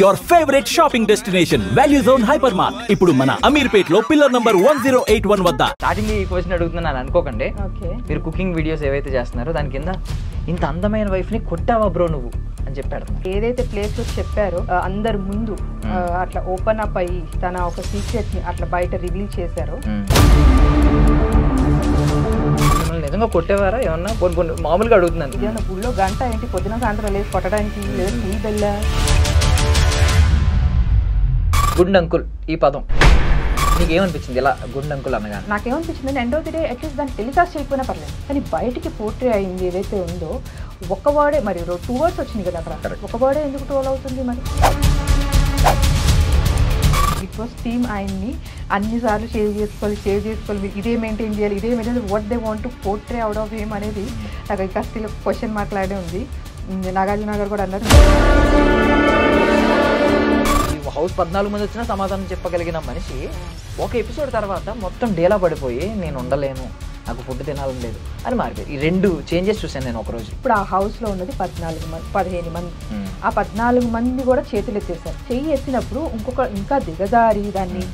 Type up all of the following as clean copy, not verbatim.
Your favorite shopping destination, Value Zone Hypermart. ఇప్పుడు మన అమీర్పేట్ లో పిల్లర్ నంబర్ 1081 వద్ద. స్టార్టింగ్ ఈ క్వశ్చన్ అడుగుతున్నాను అనుకోకండి. మీరు కుకింగ్ వీడియోస్ ఏవైతే చేస్తున్నారో దాని కింద ఇంత అందమైన వైఫ్ ని కొట్టావా బ్రో నువ్వు అని చెప్పాడు. ఏదైతే ప్లేస్ లో చెప్పారో అందరి ముందు అట్లా ఓపెన్ అప్ అయ్యి తన ఒక సీక్రెట్ ని అట్లా బయట రివీల్ చేశారో నిజంగా కొట్టేవారా ఏమన్నా మామూలుగా అడుగుతున్నాను. ఏమన్నా గుళ్ళో గంట ఏంటి పొద్దున సాయంత్రం లేదు కొట్టడానికి లేదా టీ బెల్ల. గుడ్ అంకుల్ ఈ పదం నీకేమనిపించింది ఇలా గుడ్ అంకుల్ అనగా? నాకేమనిపించింది end of the day at least దాన్ని టెలికాస్ట్ చేయకపోయినా పర్లేదు, కానీ బయటికి పోర్ట్రే అయింది ఏదైతే ఉందో ఒక్క వర్డే, మరి 2 words వచ్చింది కదా అక్కడ, ఒక వర్డే ఎందుకు ట్రోల్ అవుతుంది? మరి బిగ్ బాస్ టీమ్ ఆయన్ని అన్నిసార్లు సేవ్ చేసుకోవాలి ఇదే మెయింటైన్ చేయాలి ఇదే maintain what they want to portray out of him అనేది నాకు ఇంకా స్టిల్ క్వశ్చన్ మార్క్ లాగే ఉంది. నాగార్జున గారు కూడా అన్నారు హౌస్ 14 మంది వచ్చినా సమాధానం చెప్పగలిగిన మనిషి ఒక ఎపిసోడ్ తర్వాత మొత్తం డేలా పడిపోయి నేను ఉండలేను, నాకు ఫుడ్ తినాలని లేదు అని మారిపోయి. ఈ 2 చేంజెస్ చూసాను నేను ఒకరోజు. ఇప్పుడు ఆ హౌస్ లో ఉన్నది 15 మంది. ఆ 14 మంది కూడా చేతులు ఎత్తేసారు. చెయ్యి ఎత్తినప్పుడు ఇంకా దిగజారి దాన్ని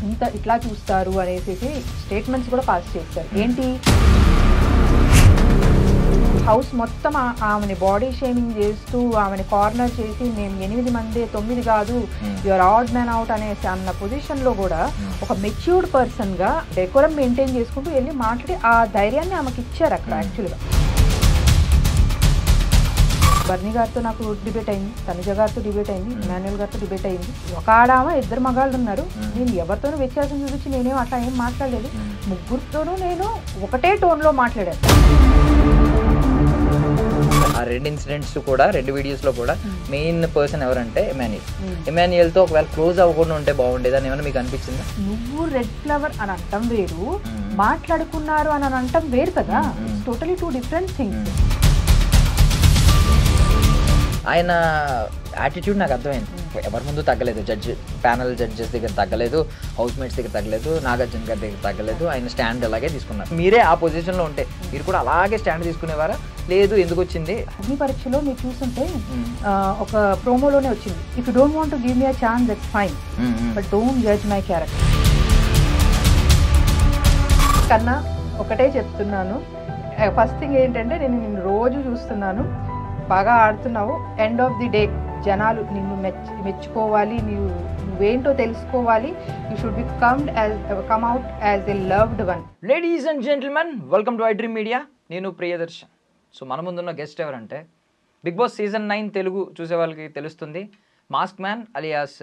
ఇట్లా చూస్తారు అనేసి స్టేట్మెంట్స్ కూడా పాస్ చేస్తారు. ఏంటి హౌస్ మొత్తం ఆమెని బాడీ షేమింగ్ చేస్తూ ఆమెని కార్నర్ చేసి మేము 8 మంది 9 కాదు యువర్ ఆడ్ మ్యాన్ అవుట్ అనేసి అన్న పొజిషన్ లో కూడా ఒక మెచ్యూర్డ్ పర్సన్ గా డెకోరం మెయింటైన్ చేసుకుంటూ వెళ్ళి మాట్లాడి ఆ ధైర్యాన్ని ఆమెకి ఇచ్చారు అక్కడ. యాక్చువల్గా బర్నీ గారితో నాకు డిబేట్ అయింది, తనుజ గారితో డిబేట్ అయింది, ఇమాన్యుయల్ గారితో డిబేట్ అయింది. ఒక ఆడామ 2 మగాళ్ళు ఉన్నారు. నేను ఎవరితోనూ వ్యత్యాసం చూపించి నేనేం అట్లా ఏం మాట్లాడలేదు. ముగ్గురితోనూ నేను ఒకటే టోన్లో మాట్లాడాను. ఆ 2 ఇన్సిడెంట్స్ కూడా 2 వీడియోస్లో కూడా మెయిన్ పర్సన్ ఎవరంటే ఇమాన్యుయల్తో ఒకవేళ క్లోజ్ అవ్వకుండా ఉంటే బాగుండేది అని ఏమైనా మీకు అనిపించిందా? నువ్వు రెడ్ ఫ్లవర్ అని అంటాం వేరు, మాట్లాడుకున్నారు అని అంటాం వేరు కదా. Totally 2 different things. ఆయన యాటిట్యూడ్ నాకు అర్థమైంది. ఎవరి ముందు తగ్గలేదు, ప్యానల్ జడ్జెస్ దగ్గర తగ్గలేదు, హౌస్ మేట్స్ దగ్గర తగ్గలేదు, నాగార్జున గారి దగ్గర తగ్గలేదు. ఆయన స్టాండ్ అలాగే తీసుకున్నారు. మీరే ఆ పొజిషన్లో ఉంటే మీరు కూడా అలాగే స్టాండ్ తీసుకునేవారా? లేదు ఎందుకు వచ్చింది? అగ్ని పరీక్షలో మీరు చూస్తుంటే ఒక ప్రోమోలోనే వచ్చింది, if you don't want to give me a chance that's fine but don't judge my character. కన్నా ఒకటే చెప్తున్నాను, ఫస్ట్ థింగ్ ఏంటంటే నేను రోజు చూస్తున్నాను, బాగా ఆడుతున్నావు. ఎండ్ ఆఫ్ ది డే జనాలు నిన్ను మెచ్చుకోవాలి, నువ్వేంటో తెలుసుకోవాలి. You should become out as a loved one. Ladies and gentlemen, welcome to I dream media. నేను ప్రియదర్శన్. సో మన ముందున్న గెస్ట్ ఎవరంటే బిగ్ బాస్ సీజన్ 9 తెలుగు చూసే వాళ్ళకి తెలుస్తుంది. మాస్క్ మ్యాన్ అలియాస్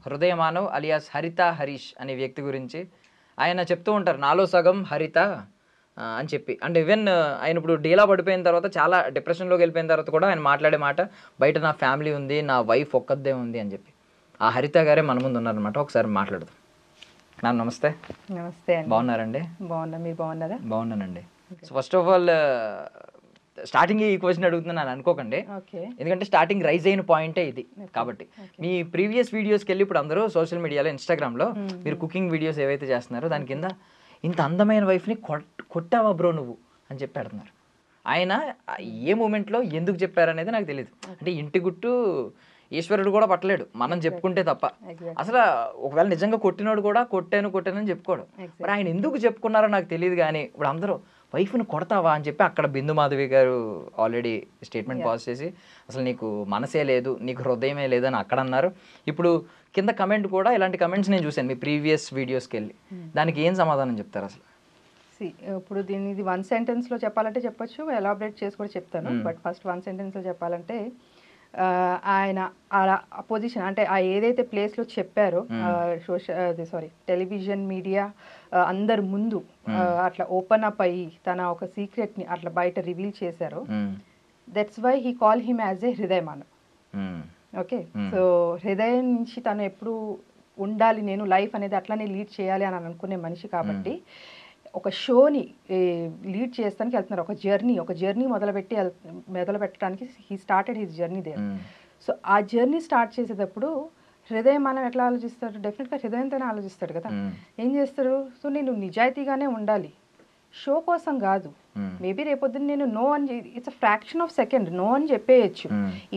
హృదయ మానవ్ అలియాస్ హరిత హరీష్ అనే వ్యక్తి గురించి. ఆయన చెప్తూ ఉంటారు నాలో సగం హరిత అని చెప్పి. అండ్ ఈవెన్ ఆయన ఇప్పుడు డీలా పడిపోయిన తర్వాత చాలా డిప్రెషన్లోకి వెళ్ళిపోయిన తర్వాత కూడా ఆయన మాట్లాడే మాట బయట నా ఫ్యామిలీ ఉంది, నా వైఫ్ ఒక్కదే ఉంది అని చెప్పి. ఆ హరిత గారే మన ముందు ఉన్నారనమాట. ఒకసారి మాట్లాడదాం. మ్యామ్ నమస్తే. నమస్తే అండి. బాగున్నారండి? బాగున్నా, మీరు బాగున్నారా? బాగున్నానండి. So first of all starting ఈ క్వశ్చన్ అడుగుతున్నాను అనుకోకండి, ఎందుకంటే స్టార్టింగ్ రైజ్ అయిన పాయింటే ఇది కాబట్టి. మీ ప్రీవియస్ వీడియోస్కి వెళ్ళి ఇప్పుడు అందరూ సోషల్ మీడియాలో ఇన్స్టాగ్రామ్లో మీరు కుకింగ్ వీడియోస్ ఏవైతే చేస్తున్నారో దాని కింద ఇంత అందమైన వైఫ్ని కొట్టావా బ్రో నువ్వు అని చెప్పి అడుగుతున్నారు. ఆయన ఏ మూమెంట్లో ఎందుకు చెప్పారనేది నాకు తెలియదు. అంటే ఇంటి గుట్టు ఈశ్వరుడు కూడా పట్టలేడు మనం చెప్పుకుంటే తప్ప. అసలు ఒకవేళ నిజంగా కొట్టినోడు కూడా కొట్టానని చెప్పుకోడు. మరి ఆయన ఎందుకు చెప్పుకున్నారో నాకు తెలియదు. కానీ ఇప్పుడు అందరూ వైఫ్ని కొడతావా అని చెప్పి అక్కడ బిందు మాధవి గారు ఆల్రెడీ స్టేట్మెంట్ పాస్ చేసి అసలు నీకు మనసే లేదు, నీకు హృదయమే లేదు అని అక్కడ అన్నారు. ఇప్పుడు కింద కమెంట్ కూడా ఇలాంటి కమెంట్స్ నేను చూశాను మీ ప్రీవియస్ వీడియోస్కి వెళ్ళి. దానికి ఏం సమాధానం చెప్తారు అసలు? ఇప్పుడు దీన్ని ఇది 1 సెంటెన్స్లో చెప్పాలంటే చెప్పొచ్చు, ఎలాబరేట్ చేసి కూడా చెప్తాను. బట్ ఫస్ట్ 1 సెంటెన్స్లో చెప్పాలంటే ఆయన ఆ పొజిషన్ అంటే ఆ ఏదైతే ప్లేస్లో చెప్పారో టెలివిజన్ మీడియా అందరి ముందు అట్లా ఓపెన్ అప్ అయ్యి తన ఒక సీక్రెట్ని అట్లా బయట రివీల్ చేశారో that's why he call him as a హృదయ మానవ్. ఓకే, సో హృదయం నుంచి తను ఎప్పుడు ఉండాలి, నేను లైఫ్ అనేది అట్లానే లీడ్ చేయాలి అని అనుకునే మనిషి కాబట్టి ఒక షోని లీడ్ చేస్తానికి వెళ్తున్నారు. ఒక జర్నీ మొదలు పెట్టడానికి he started his journey there. So ఆ జర్నీ స్టార్ట్ చేసేటప్పుడు హృదయం మనం ఎట్లా ఆలోచిస్తాడు? డెఫినెట్గా హృదయంతోనే ఆలోచిస్తాడు కదా. ఏం చేస్తాడు? సో నేను నిజాయితీగానే ఉండాలి, షో కోసం కాదు. మేబీ రేపొద్దున నేను నో అని it's a fraction of second no అని చెప్పేయచ్చు.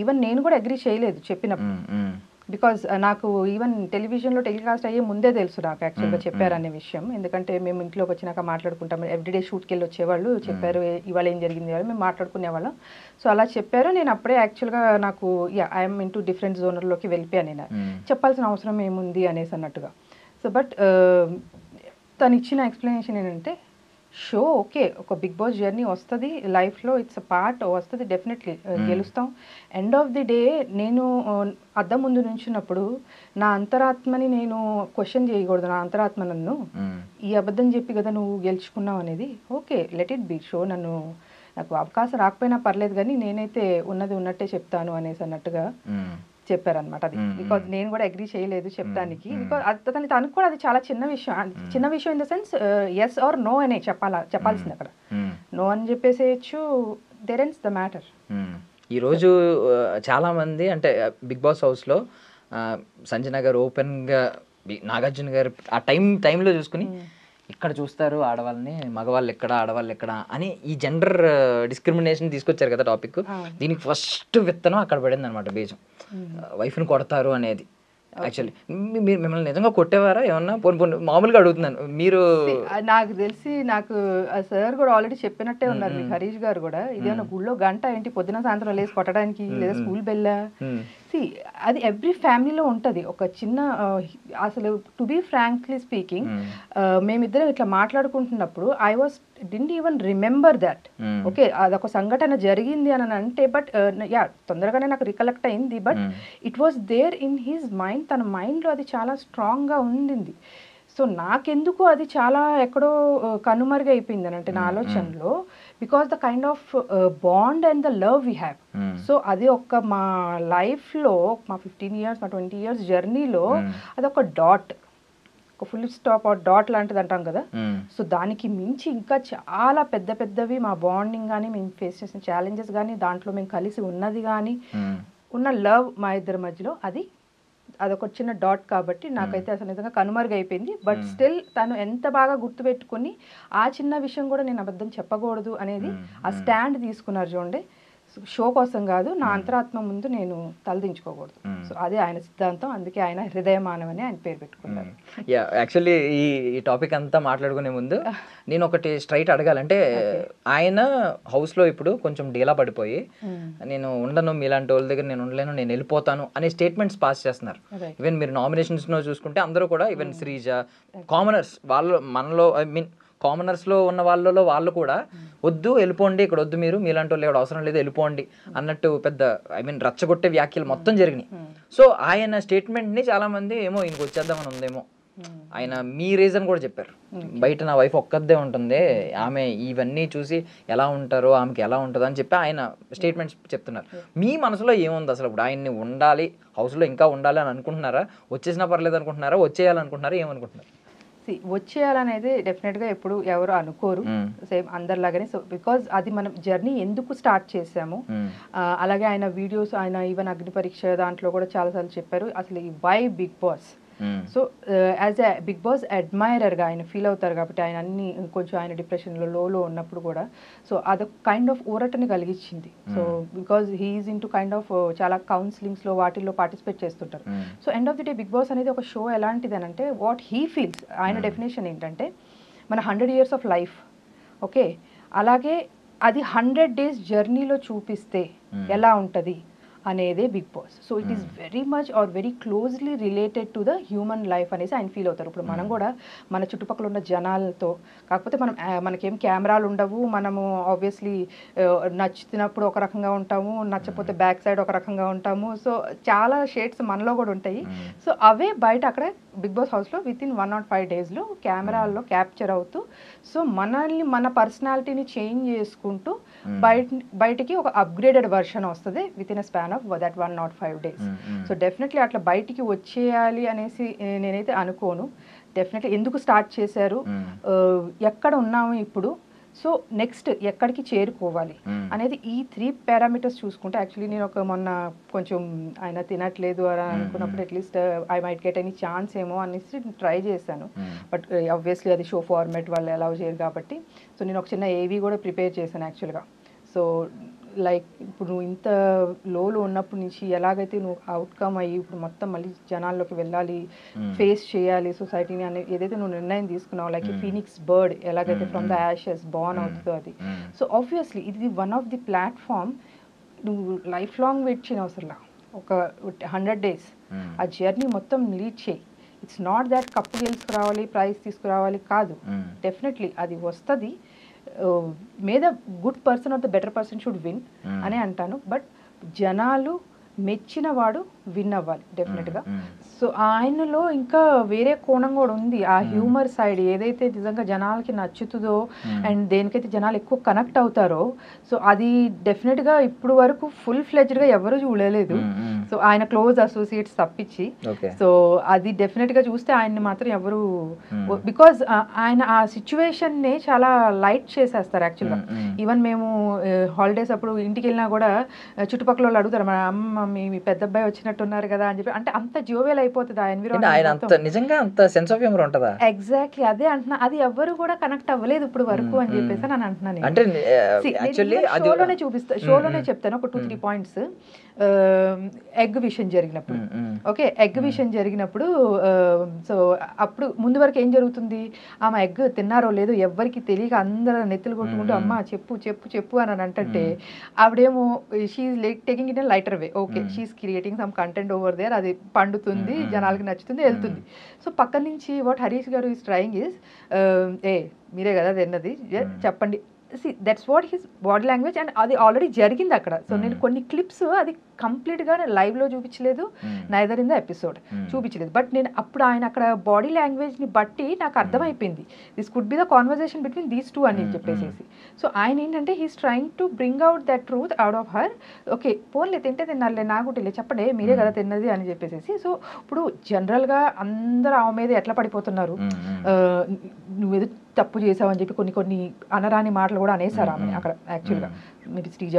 ఈవెన్ నేను కూడా అగ్రీ చేయలేదు చెప్పినప్పుడు, బికాజ్ నాకు ఈవెన్ టెలివిజన్లో టెలికాస్ట్ అయ్యే ముందే తెలుసు నాకు యాక్చువల్గా చెప్పారనే విషయం. ఎందుకంటే మేము ఇంట్లోకి వచ్చినాక మాట్లాడుకుంటాం, ఎవ్రీడే షూట్కి వెళ్ళి వచ్చేవాళ్ళు, చెప్పారు ఇవాళ ఏం జరిగింది వాళ్ళు మేము మాట్లాడుకునేవాళ్ళం. సో అలా చెప్పారు. నేను అప్పుడే యాక్చువల్గా నాకు ఐఎమ్ ఇంటూ డిఫరెంట్ జోనర్లోకి వెళ్ళిపోయాను. నేను చెప్పాల్సిన అవసరం ఏముంది అనేసి అన్నట్టుగా. సో బట్ తను ఇచ్చిన ఎక్స్ప్లెనేషన్ ఏంటంటే షో ఓకే, ఒక బిగ్ బాస్ జర్నీ వస్తుంది లైఫ్లో, ఇట్స్ అ పార్ట్ వస్తుంది, డెఫినెట్లీ గెలుస్తాం. ఎండ్ ఆఫ్ ది డే నేను అద్దం ముందు నుంచినప్పుడు నా అంతరాత్మని నేను క్వశ్చన్ చేయకూడదు. నా అంతరాత్మ నన్ను ఈ అబద్ధం చెప్పి కదా నువ్వు గెలుచుకున్నావు అనేది. Okay, let it be show, నాకు అవకాశం రాకపోయినా పర్లేదు కానీ నేనైతే ఉన్నది ఉన్నట్టే చెప్తాను అనేసి అన్నట్టుగా చెప్పారనమాట. అది బికాజ్ నేను కూడా అగ్రీ చేయలేదు చెప్పడానికి. బికాజ్ తనకు కూడా అది చాలా చిన్న విషయం in the sense yes or no అనే చెప్పాల్సింది. అక్కడ నో అని చెప్పేసేయచ్చు, దేర్ ఎండ్స్ ద మ్యాటర్. ఈరోజు చాలామంది అంటే బిగ్ బాస్ హౌస్లో సంజన గారు ఓపెన్గా నాగార్జున గారు ఆ టైంలో చూసుకుని ఇక్కడ చూస్తారు ఆడవాళ్ళని, మగవాళ్ళు ఎక్కడ ఆడవాళ్ళు ఎక్కడ అని ఈ జెండర్ డిస్క్రిమినేషన్ తీసుకొచ్చారు కదా టాపిక్. దీనికి ఫస్ట్ విత్తనం అక్కడ పడింది అనమాట, బీజం. వైఫ్ని కొడతారు అనేది. యాక్చువల్లీ మీరు మిమ్మల్ని నిజంగా కొట్టేవారా ఏమన్నా? మామూలుగా అడుగుతున్నాను. మీరు నాకు తెలిసి నాకు సార్ కూడా ఆల్రెడీ చెప్పినట్టే ఉన్నారు మీకు, హరీష్ గారు కూడా. ఇదేమన్నా గుళ్ళో గంట ఏంటి పొద్దున సాయంత్రం లేసి కొట్టడానికి, లేదా స్కూల్ బెల్లా? అది ఎవ్రీ ఫ్యామిలీలో ఉంటుంది ఒక చిన్న, అసలు టు బీ ఫ్రాంక్లీ స్పీకింగ్ మేమిద్దరం ఇట్లా మాట్లాడుకుంటున్నప్పుడు I was didn't even remember that. Okay, అదొక సంఘటన జరిగింది అని అంటే, బట్ తొందరగానే నాకు రికలెక్ట్ అయింది. But it was there in his mind, తన మైండ్లో అది చాలా స్ట్రాంగ్గా ఉండింది. సో నాకెందుకు అది చాలా ఎక్కడో కనుమరుగైపోయింది అని అంటే నా ఆలోచనలో, because the kind of bond and the love we have. So అది ఒక మా లైఫ్లో మా 15 years మా 20 years జర్నీలో అదొక డాట్, ఒక ఫుల్ స్టాప్ ఆర్ డాట్ లాంటిది అంటాం కదా. సో దానికి మించి ఇంకా చాలా పెద్ద పెద్దవి మా బాండింగ్ కానీ, మేము ఫేస్ చేసిన ఛాలెంజెస్ కానీ, దాంట్లో మేము కలిసి ఉన్నది కానీ, ఉన్న లవ్ మా ఇద్దరి మధ్యలో అదొక చిన్న డాట్. కాబట్టి నాకైతే అసలు నిజంగా కనుమరుగైపోయింది. బట్ స్టిల్ తను ఎంత బాగా గుర్తుపెట్టుకుని ఆ చిన్న విషయం కూడా నేను అబద్ధం చెప్పకూడదు అనేది ఆ స్టాండ్ తీసుకున్నారు చూడండి. షో కోసం కాదు, నా అంతరాత్మ ముందు నేను తలదించుకోకూడదు. సో అదే ఆయన సిద్ధాంతం. అందుకే ఆయన హృదయమానవ్ అని ఆయన పేరు పెట్టుకున్నారు. యాక్చువల్లీ ఈ టాపిక్ అంతా మాట్లాడుకునే ముందు నేను ఒకటి స్ట్రైట్ అడగాలంటే, ఆయన హౌస్లో ఇప్పుడు కొంచెం డీలా పడిపోయి నేను ఉండను, మీలాంటి వాళ్ళ దగ్గర నేను ఉండలేను, నేను వెళ్ళిపోతాను అనే స్టేట్మెంట్స్ పాస్ చేస్తున్నారు. ఈవెన్ మీరు నామినేషన్స్లో చూసుకుంటే అందరూ కూడా, ఈవెన్ శ్రీజ, కామనర్స్ వాళ్ళు మనలో, ఐ మీన్ కామనర్స్లో ఉన్న వాళ్ళు కూడా వద్దు వెళ్ళిపోండి, ఇక్కడ వద్దు, మీరు మీలాంటి వాళ్ళు ఇక్కడ అవసరం లేదు వెళ్ళిపోండి అన్నట్టు పెద్ద ఐ మీన్ రచ్చగొట్టే వ్యాఖ్యలు మొత్తం జరిగినాయి. సో ఆయన స్టేట్మెంట్ని చాలామంది ఏమో ఇంక వచ్చేద్దామని ఉందేమో, ఆయన మీ రీజన్ కూడా చెప్పారు. బయట నా వైఫ్ ఒక్కదే ఉంటుంది, ఆమె ఇవన్నీ చూసి ఎలా ఉంటారో ఆమెకి ఎలా ఉంటుందో అని చెప్పి ఆయన స్టేట్మెంట్స్ చెప్తున్నారు. మీ మనసులో ఏముంది అసలు? ఇప్పుడు ఆయన్ని ఉండాలి, హౌస్లో ఇంకా ఉండాలి అని అనుకుంటున్నారా? వచ్చేసినా పర్లేదు అనుకుంటున్నారా? వచ్చేయాలనుకుంటున్నారా? ఏమనుకుంటున్నారు? వచ్చేయాలనేది డెఫినెట్గా ఎప్పుడు ఎవరు అనుకోరు, సేమ్ అందరిలాగానే. సో బికాజ్ అది మనం జర్నీ ఎందుకు స్టార్ట్ చేసాము. అలాగే ఆయన వీడియోస్, ఆయన ఈవెన్ అగ్ని పరీక్ష దాంట్లో కూడా చాలాసార్లు చెప్పారు అసలు ఈ why big boss. So as a big boss అడ్మైరర్గా ఆయన ఫీల్ అవుతారు కాబట్టి, ఆయన అన్ని కొంచెం ఆయన డిప్రెషన్లో లోలో ఉన్నప్పుడు కూడా సో అదొక కైండ్ ఆఫ్ ఊరటని కలిగించింది. So because he's into kind of చాలా కౌన్సిలింగ్స్లో వాటిల్లో పార్టిసిపేట్ చేస్తుంటారు. So end of the day big boss అనేది ఒక షో ఎలాంటిది అని అంటే, వాట్ హీ ఫీల్స్, ఆయన డెఫినేషన్ ఏంటంటే మన 100 years ఆఫ్ లైఫ్, ఓకే, అలాగే అది 100 days జర్నీలో చూపిస్తే ఎలా ఉంటుంది అనేదే big boss. So it is very much or very closely related to the human life అనేసి ఆయన ఫీల్ అవుతారు. ఇప్పుడు మనం కూడా మన చుట్టుపక్కల ఉన్న జనాలతో, కాకపోతే మనకేం కెమెరాలు ఉండవు, మనము ఆబ్వియస్లీ నచ్చినప్పుడు ఒక రకంగా ఉంటాము, నచ్చకపోతే బ్యాక్ సైడ్ ఒక రకంగా ఉంటాము. సో చాలా షేడ్స్ మనలో కూడా ఉంటాయి. సో అవే బయట అక్కడ బిగ్ బాస్ హౌస్లో విత్ ఇన్ 105 daysలో కెమెరాల్లో క్యాప్చర్ అవుతూ, సో మనల్ని మన పర్సనాలిటీని చేంజ్ చేసుకుంటూ బయటికి ఒక అప్గ్రేడెడ్ వర్షన్ వస్తుంది with in a span of that 105 days. So definitely అట్లా బయటికి వచ్చేయాలి అనేసి నేనైతే అనుకోను. డెఫినెట్లీ ఎందుకు స్టార్ట్ చేశారు, ఎక్కడ ఉన్నాము ఇప్పుడు, సో నెక్స్ట్ ఎక్కడికి చేరుకోవాలి అనేది ఈ 3 parameters చూసుకుంటే, యాక్చువల్లీ నేను మొన్న కొంచెం ఆయన తినట్లేదు అని అనుకున్నప్పుడు at least I might get any chance ఏమో అనేసి ట్రై చేశాను. బట్ ఆబ్వియస్లీ అది షో ఫార్మాట్ వాళ్ళు అలౌ చేయరు కాబట్టి, సో నేను ఒక చిన్న ఏవీ కూడా ప్రిపేర్ చేశాను యాక్చువల్గా. సో లైక్ ఇప్పుడు నువ్వు ఇంత లోలో ఉన్నప్పటి నుంచి ఎలాగైతే నువ్వు అవుట్కమ్ అయ్యి ఇప్పుడు మొత్తం మళ్ళీ జనాల్లోకి వెళ్ళాలి, ఫేస్ చేయాలి సొసైటీని అని ఏదైతే నువ్వు నిర్ణయం తీసుకున్నావు, లైక్ ఫీనిక్స్ బర్డ్ ఎలాగైతే ఫ్రమ్ ద యాషెస్ బార్న్ అవుతుందో అది. సో ఆబ్వియస్లీ ఇది వన్ ఆఫ్ ది ప్లాట్ఫామ్. నువ్వు లైఫ్ లాంగ్ వెయిట్ చేయని అవసరంలా, ఒక 100 days ఆ జర్నీ మొత్తం లీడ్ చేయి. ఇట్స్ నాట్ దాట్ కప్పు గెలుచుకురావాలి, ప్రైజ్ తీసుకురావాలి కాదు. డెఫినెట్లీ అది వస్తుంది. May the good person or the better person should win అని అంటాను. బట్ జనాలు మెచ్చిన వాడు విన్ అవ్వాలి డెఫినెట్గా. సో ఆయనలో ఇంకా వేరే కోణం కూడా ఉంది. ఆ హ్యూమర్ సైడ్ ఏదైతే నిజంగా జనాలకి నచ్చుతుందో అండ్ దేనికైతే జనాలు ఎక్కువ కనెక్ట్ అవుతారో, సో అది డెఫినెట్గా ఇప్పుడు వరకు ఫుల్ ఫ్లెడ్జ్డ్గా ఎవరు చూడలేదు. సో ఆయన క్లోజ్ అసోసియేట్స్ తప్పించి. సో అది డెఫినెట్గా చూస్తే ఆయన్ని మాత్రం ఎవరు, బికాజ్ ఆయన ఆ సిచ్యువేషన్ని చాలా లైట్ చేసేస్తారు యాక్చువల్గా. ఈవెన్ మేము హాలిడేస్ అప్పుడు ఇంటికి వెళ్ళినా కూడా చుట్టుపక్కల వాళ్ళు అడుగుతారు, మా అమ్మ మీ పెద్ద అబ్బాయి వచ్చినట్టున్నారు కదా అని చెప్పి. అంటే అంత జోవెల్ అయిపోతుంది ఆ ఎన్విరాన్మెంట్. ఎగ్జాక్ట్లీ అదే అంటున్నా, అది ఎవరు కూడా కనెక్ట్ అవ్వలేదు ఇప్పుడు వరకు అని చెప్పేసి నేను అంటున్నాను. షోలోనే చెప్తాను ఒక 2-3 పాయింట్స్. ఎగ్ విషయం జరిగినప్పుడు, ఓకే, ఎగ్ విషయం జరిగినప్పుడు సో అప్పుడు ముందు వరకు ఏం జరుగుతుంది, ఆమె ఎగ్ తిన్నారో లేదో ఎవరికి తెలియక అందరూ నెత్తులు కొట్టుకుంటూ అమ్మ చెప్పు చెప్పు చెప్పు అని అంటే ఆవిడేమో she's taking it in lighter way. Okay, she's creating some content over there, అది పండుతుంది, జనాలకి నచ్చుతుంది, వెళ్తుంది. సో పక్క నుంచి వాట్ హరీష్ గారు ఈస్ ట్రయింగ్ ఈస్, మీరే కదా తిన్నది చెప్పండి. That's what his body language. And అది ఆల్రెడీ జరిగింది అక్కడ. సో నేను కొన్ని క్లిప్స్ అది కంప్లీట్గా లైవ్లో చూపించలేదు, నైదర్ ఇన్ ద ఎపిసోడ్ చూపించలేదు. బట్ నేను అప్పుడు ఆయన అక్కడ బాడీ లాంగ్వేజ్ని బట్టి నాకు అర్థమైపోయింది this could be the conversation between these two అని చెప్పేసి. సో ఆయన ఏంటంటే he's trying to bring out that truth out of her. Okay పోన్లే తింటే తిన్నారులే, నాకు తెలియదు చెప్పండి మీరే కదా తిన్నది అని చెప్పేసి. సో ఇప్పుడు జనరల్గా అందరూ ఆమె మీద ఎట్లా పడిపోతున్నారు, నువ్వేదో తప్పు చేసావని చెప్పి కొన్ని కొన్ని అనరాని మాటలు కూడా అనేసారు ఆమె అక్కడ. యాక్చువల్గా మేబీ శ్రీజ